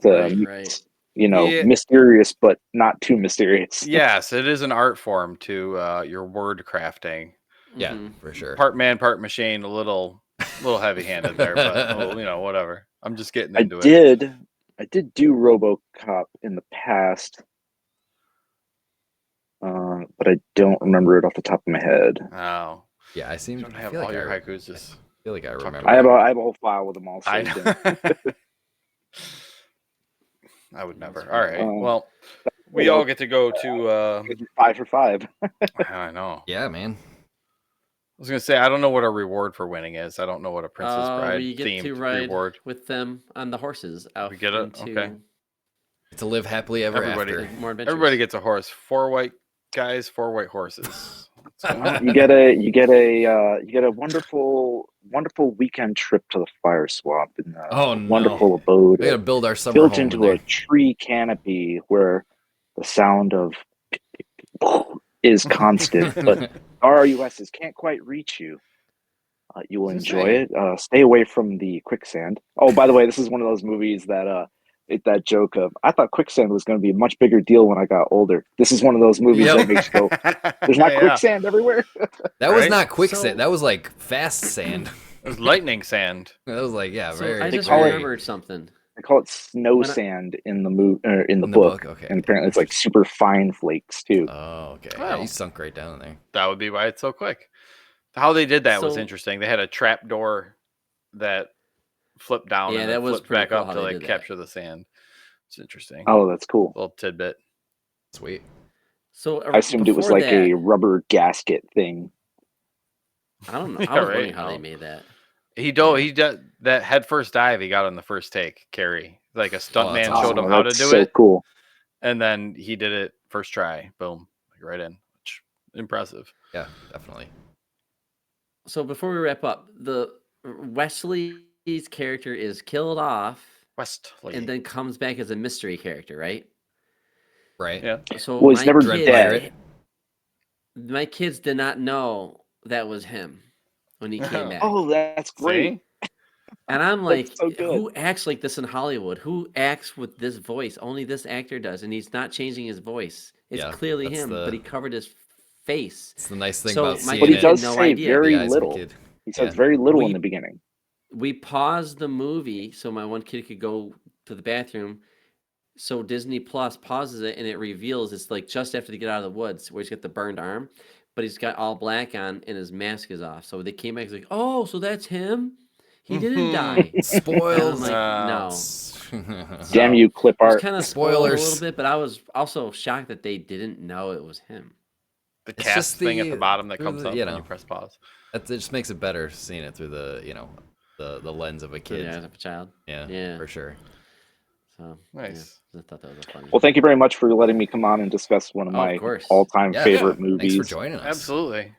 Right. Yeah. mysterious but not too mysterious. Yes, it is an art form to your word crafting. Yeah, Mhm. for sure. Part man, part machine. A little heavy-handed there, but whatever. I'm just getting into it. I did do RoboCop in the past, but I don't remember it off the top of my head. Oh, Yeah, I you don't have feel all like your I haikus. Just feel like I Talk remember. I have a whole file with them all I saved in. know. I would never. All right. Um, Well, we all get to go to. 5 for 5. I know. Yeah, man. I was gonna say I don't know what a reward for winning is. I don't know what a Princess Bride We get themed to ride reward. with them on the horses out We get it? into Okay. To live happily ever Everybody- after. more adventures. Everybody gets a horse. 4 white guys, 4 white horses. You get a wonderful weekend trip to the fire swamp in a Oh, no. wonderful abode We gotta build our summer built home into in a there. tree canopy where the sound of is constant, but RUSs can't quite reach you. You will enjoy it. Stay away from the quicksand. Oh, by the way, this is one of those movies that that joke of I thought quicksand was going to be a much bigger deal when I got older. This is one of those movies that makes you go, there's not quicksand everywhere. That was Right? not quicksand. So- that was like fast sand. It was lightning sand. That was like, yeah, So very. I just call it- remembered something. They call it snow When I- sand in the in the In the book. book, okay. And apparently it's like super fine flakes too. Oh, okay. Oh. Yeah, you sunk right down there. That would be why it's so quick. How they did that was So- interesting. They had a trap door that flipped down Yeah, and that then was flipped pretty back cool up how to they like did that. capture the sand. It's interesting. Oh, that's cool. Little tidbit. Sweet. So I assumed it was before like a rubber gasket thing. I don't know. Yeah, I was right. wondering how they No. made that. He did that head first dive he got on the first take, Carrie. Like a stunt man that's showed Oh, him how to that's do so it, cool. and then he did it first try. Boom. Like right in. Which impressive. Yeah, definitely. So before we wrap up, the Wesley's character is killed off Wesley. and then comes back as a mystery character, right? Right. Yeah. So Well, he's never dead. My kids did not know that was him when he came back. Oh, that's great. See? And I'm like, so good. who acts like this in Hollywood? Who acts with this voice? Only this actor does, and he's not changing his voice. It's clearly him, but he covered his face. It's the nice thing So about my seeing But he it. does no say idea. very The eyes of a little. kid. He says Yeah. very little in the beginning. We paused the movie so my one kid could go to the bathroom. So Disney Plus pauses it, and it reveals it's like just after they get out of the woods where he's got the burned arm, but he's got all black on and his mask is off. So they came back, it's like, oh, so that's him? He didn't die. Spoils. And I'm like, no. Damn you, clip It was art. kind of spoiled a Spoilers. little bit, but I was also shocked that they didn't know it was him. The It's cast just thing at the the- bottom that through comes the- up you when know. you press pause. It just makes it better seeing it through the the lens of a kid. Yeah, as a child. Yeah, Yeah. for sure. So Nice. yeah, I thought that was a funny. Well, thank you very much for letting me come on and discuss one of Oh, of my course. all-time Yeah, favorite Thanks movies. for joining us. Absolutely.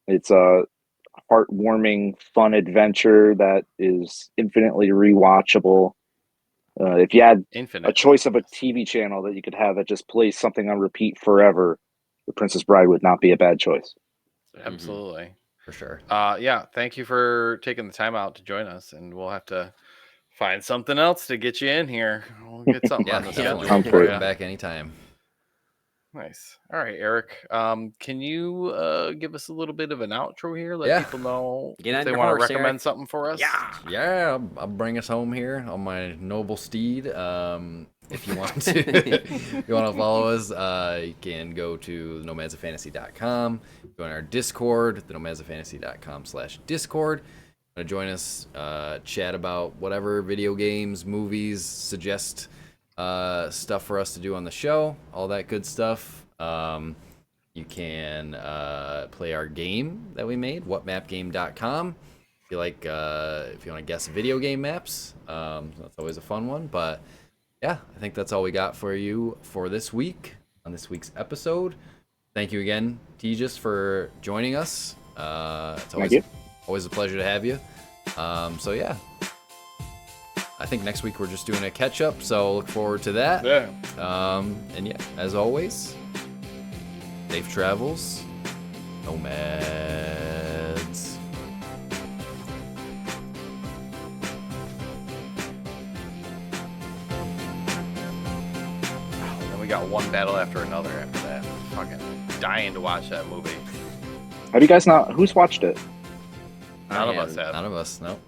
It's a heartwarming, fun adventure that is infinitely rewatchable. If you had Infinite. a choice of a TV channel that you could have that just plays something on repeat forever, The Princess Bride would not be a bad choice. Absolutely. For sure. Yeah, thank you for taking the time out to join us, and we'll have to find something else to get you in here. We'll get something Yeah, on the definitely. schedule I'm for Come you. back anytime. Nice. All right, Eric. Can you give us a little bit of an outro here? Let Yeah. people know Get on if they your want to horse, recommend Eric. something for us. Yeah, I'll bring us home here on my noble steed. If you want to, if you want to follow us, you can go to nomadsofantasy.com. Join our Discord, the nomadsofantasy.com/Discord. Want to join us, chat about whatever video games, movies, suggest stuff for us to do on the show, all that good stuff. You can play our game that we made, whatmapgame.com. If you like, if you want to guess video game maps, that's always a fun one. But yeah, I think that's all we got for you for this week on this week's episode. Thank you again, Thijis, for joining us. It's always a pleasure to have you. So yeah, I think next week we're just doing a catch up. So look forward to that. Yeah. And yeah, as always, safe travels, nomads. And we got one battle after another after that. Fucking dying to watch that movie. Have you guys not? Who's watched it? None of us have. None of us, no.